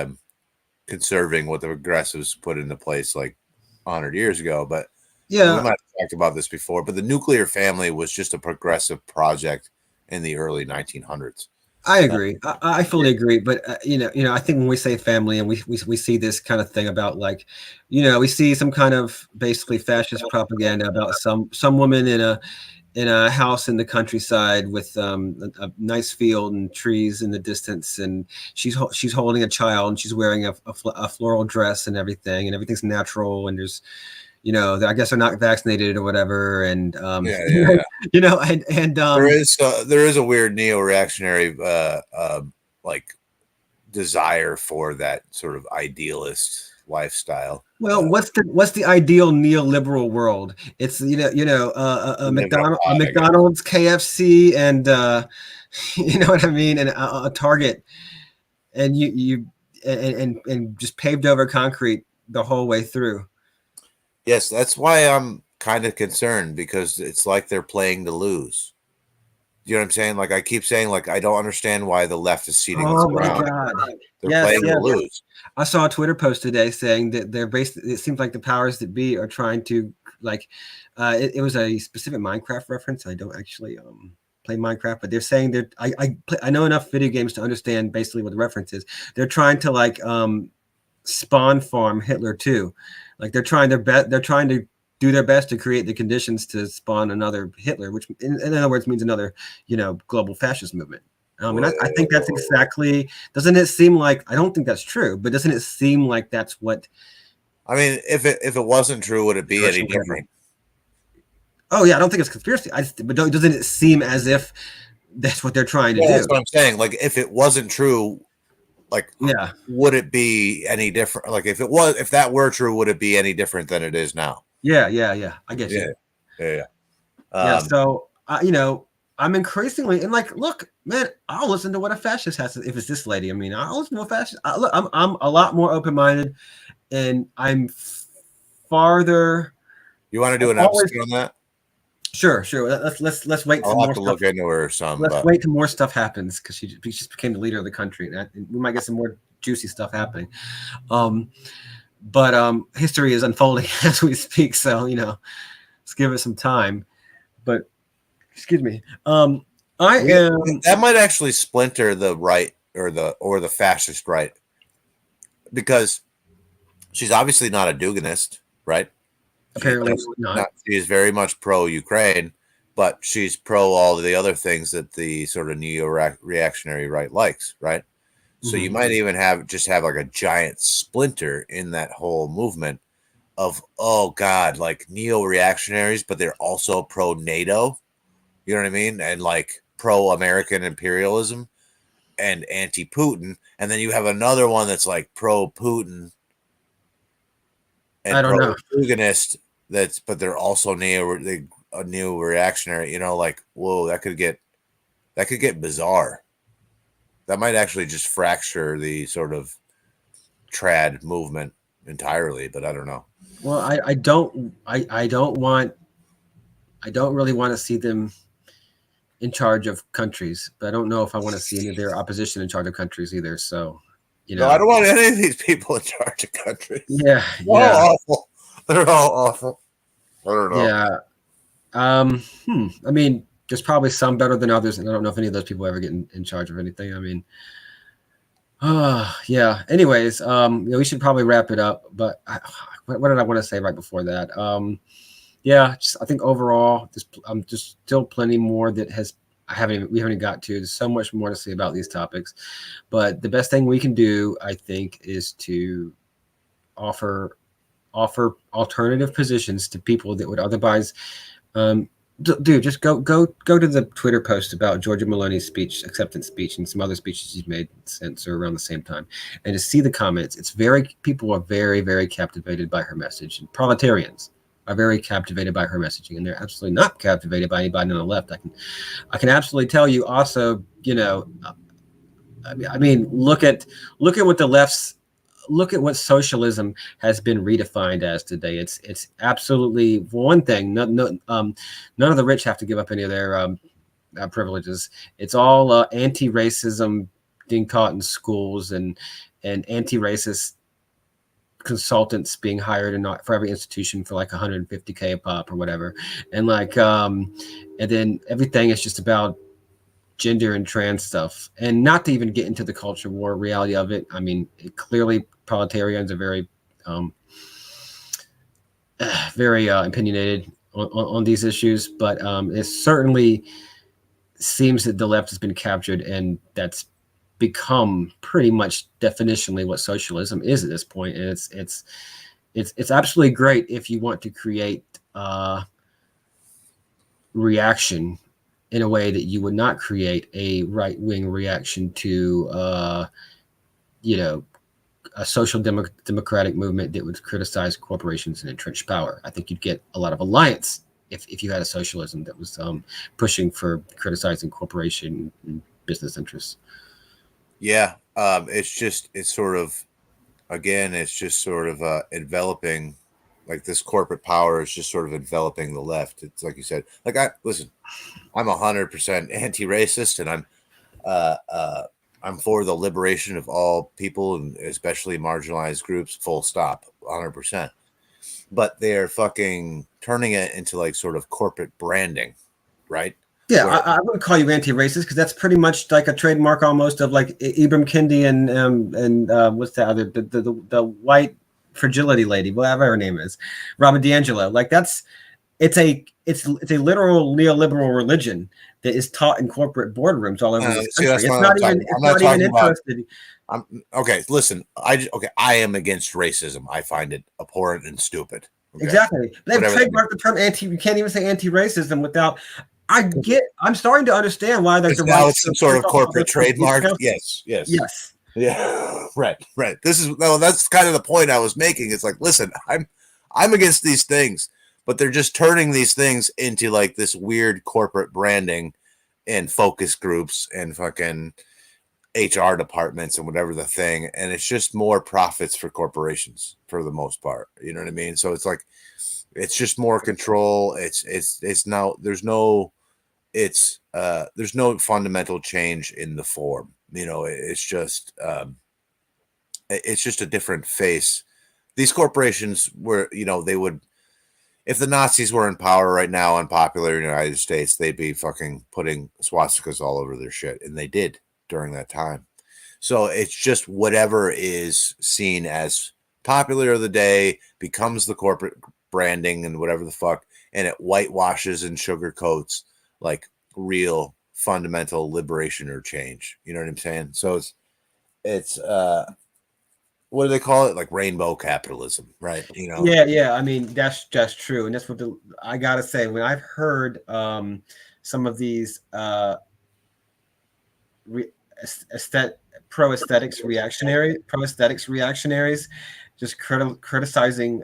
conserving what the progressives put into place like 100 years ago. But we might have talked about this before, but the nuclear family was just a progressive project in the early 1900s. I agree. I fully agree. But I think when we say family and we see this kind of thing about like, we see some kind of basically fascist propaganda about some woman in a house in the countryside with a nice field and trees in the distance, and she's holding a child and she's wearing a floral dress and everything's natural, and there's I guess they're not vaccinated or whatever, and there is a weird neo-reactionary like desire for that sort of idealist lifestyle. Well, what's the ideal neoliberal world? It's a McDonald's, KFC, and you know what I mean, and a Target, and and just paved over concrete the whole way through. Yes, that's why I'm kind of concerned, because it's like they're playing to lose. You know what I'm saying? Like I keep saying, like I don't understand why the left is ceding this Oh my ground. God! They're Yes, playing yes. to lose. I saw a Twitter post today saying that they're basically. It seems like the powers that be are trying to like. It was a specific Minecraft reference. I don't actually play Minecraft, but they're saying that I know enough video games to understand basically what the reference is. They're trying to like spawn farm Hitler too. Like they're trying their best. They're trying to do their best to create the conditions to spawn another Hitler, which in other words means another, global fascist movement. And I think that's exactly. Doesn't it seem like? I don't think that's true, but doesn't it seem like that's what? I mean, if it wasn't true, would it be any different? Oh yeah, I don't think it's conspiracy. But doesn't it seem as if that's what they're trying to do? That's what I'm saying. Like if it wasn't true, like would it be any different? Like if that were true, would it be any different than it is now? Yeah. I guess. Yeah. So I'm increasingly and like, look, man, I'll listen to what a fascist has to. If it's this lady, I mean, I'll listen to a fascist. I'm a lot more open-minded, and I'm farther. You want to do an episode on that? Sure. Let's wait. I'll have to look into her some. Let's wait till more stuff happens, because she just became the leader of the country, and we might get some more juicy stuff happening. But history is unfolding as we speak, so let's give it some time. But excuse me, that might actually splinter the right or the fascist right, because she's obviously not a Duganist, right? Apparently not. She is very much pro-Ukraine, but she's pro all of the other things that the sort of neo-reactionary right likes, right? So you might even have like a giant splinter in that whole movement of, oh God, like neo-reactionaries, but they're also pro-NATO. You know what I mean? And like pro-American imperialism and anti-Putin. And then you have another one that's like pro-Putin and I don't know. Duganist, but they're also neo-reactionary. Like, whoa, that could get bizarre. That might actually just fracture the sort of trad movement entirely, but I don't know. Well, I don't really want to see them in charge of countries, but I don't know if I want to see any of their opposition in charge of countries either. So, No, I don't want any of these people in charge of countries. Yeah. They're all awful. They're all awful. I don't know. Yeah. I mean, there's probably some better than others, and I don't know if any of those people ever get in charge of anything. I mean, yeah. Anyways, we should probably wrap it up. But what did I want to say right before that? I think overall, there's just still plenty more that we haven't got to. There's so much more to say about these topics, but the best thing we can do, I think, is to offer alternative positions to people that would otherwise. Dude, just go to the Twitter post about Giorgia Meloni's acceptance speech, and some other speeches she's made since or around the same time, and to see the comments. People are very, very captivated by her message, and proletarians are very captivated by her messaging, and they're absolutely not captivated by anybody on the left. I can absolutely tell you also, I mean, look at what the left's. Look at what socialism has been redefined as today. It's absolutely, for one thing, none of the rich have to give up any of their privileges. It's all anti-racism being taught in schools, and anti-racist consultants being hired for every institution for like $150K a pop or whatever, and and then everything is just about gender and trans stuff, and not to even get into the culture war reality of it. I mean, clearly proletarians are very opinionated on these issues, but it certainly seems that the left has been captured, and that's become pretty much definitionally what socialism is at this point. And it's absolutely great if you want to create reaction in a way that you would not create a right-wing reaction to a social democratic movement that would criticize corporations and entrenched power. I think you'd get a lot of alliance if you had a socialism that was pushing for criticizing corporation and business interests. Yeah. It's sort of, again, it's just sort of enveloping, like this corporate power is just sort of enveloping the left. It's like you said, like listen, I'm 100% anti-racist, and uh, uh, I'm for the liberation of all people, and especially marginalized groups. Full stop, 100%. But they're fucking turning it into like sort of corporate branding, right? Yeah, Where I wouldn't call you anti-racist because that's pretty much like a trademark almost of like Ibram Kendi and what's the other the white fragility lady, whatever her name is, Robin DiAngelo. Like it's a literal neoliberal religion that is taught in corporate boardrooms all over this see, country. that's not what I'm talking about. I'm It's not not even talking about. interested. I'm okay. Listen, I am against racism. I find it abhorrent and stupid. Okay, Exactly. They've whatever that means. trademarked the term anti. You can't even say anti-racism without. I'm starting to understand why like Because the now right. it's some sort of corporate trademark. Yes, yes, Yes. yeah, right. This is no. That's kind of the point I was making. It's like, listen, I'm against these things, but they're just turning these things into like this weird corporate branding and focus groups and fucking HR departments and whatever the thing, and it's just more profits for corporations for the most part. You know what I mean? So it's like it's just more control. It's now there's no fundamental change in the form. You know, it's just a different face. These corporations were, you know, they would, if the Nazis were in power right now, unpopular in the United States, they'd be fucking putting swastikas all over their shit, and they did during that time. So it's just whatever is seen as popular of the day becomes the corporate branding and whatever the fuck, and it whitewashes and sugarcoats like real fundamental liberation or change. You know what I'm saying? So it's what do they call it? Like rainbow capitalism, right? You know? Yeah. I mean, that's just true, and that's what I gotta say. When I've heard some of these re, aesthet, pro aesthetics reactionaries, just criticizing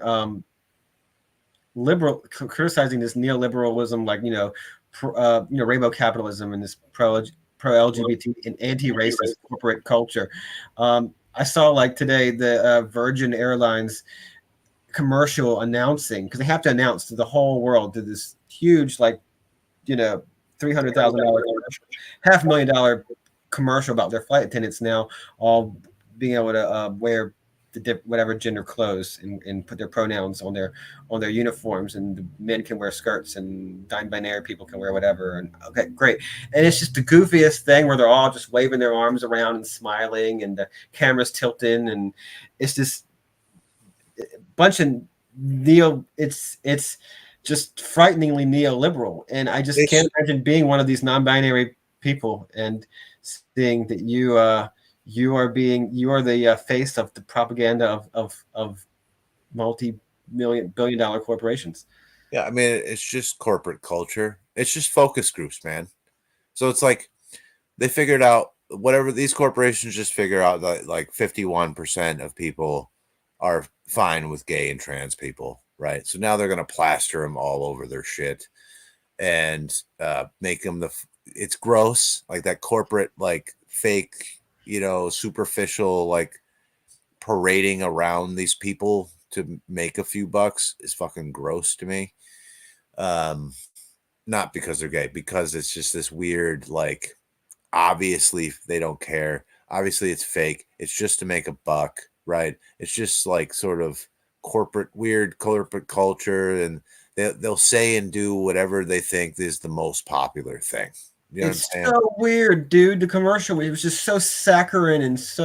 criticizing this neoliberalism, like rainbow capitalism and this pro LGBT and anti-racist corporate culture. I saw like today the Virgin Airlines commercial announcing, because they have to announce to the whole world, to this huge like $300,000 $500,000 commercial about their flight attendants now all being able to wear whatever gender clothes and put their pronouns on their uniforms, and the men can wear skirts and non-binary people can wear whatever. And okay, great. And it's just the goofiest thing where they're all just waving their arms around and smiling, and the camera's tilting, and it's this bunch of it's just frighteningly neoliberal. And I just can't imagine being one of these non-binary people and seeing that you are the face of the propaganda of multi-billion-dollar corporations. Yeah, I mean, it's just corporate culture. It's just focus groups, man. So it's like they figured out, whatever these corporations just figure out, that like 51% of people are fine with gay and trans people, right? So now they're going to plaster them all over their shit and make them it's gross, like that corporate, like fake, superficial, like parading around these people to make a few bucks is fucking gross to me. Not because they're gay, because it's just this weird, like, obviously they don't care. Obviously it's fake. It's just to make a buck, right? It's just like sort of weird corporate culture, and they'll say and do whatever they think is the most popular thing. You know it's so weird, dude. The commercial, it was just so saccharine and so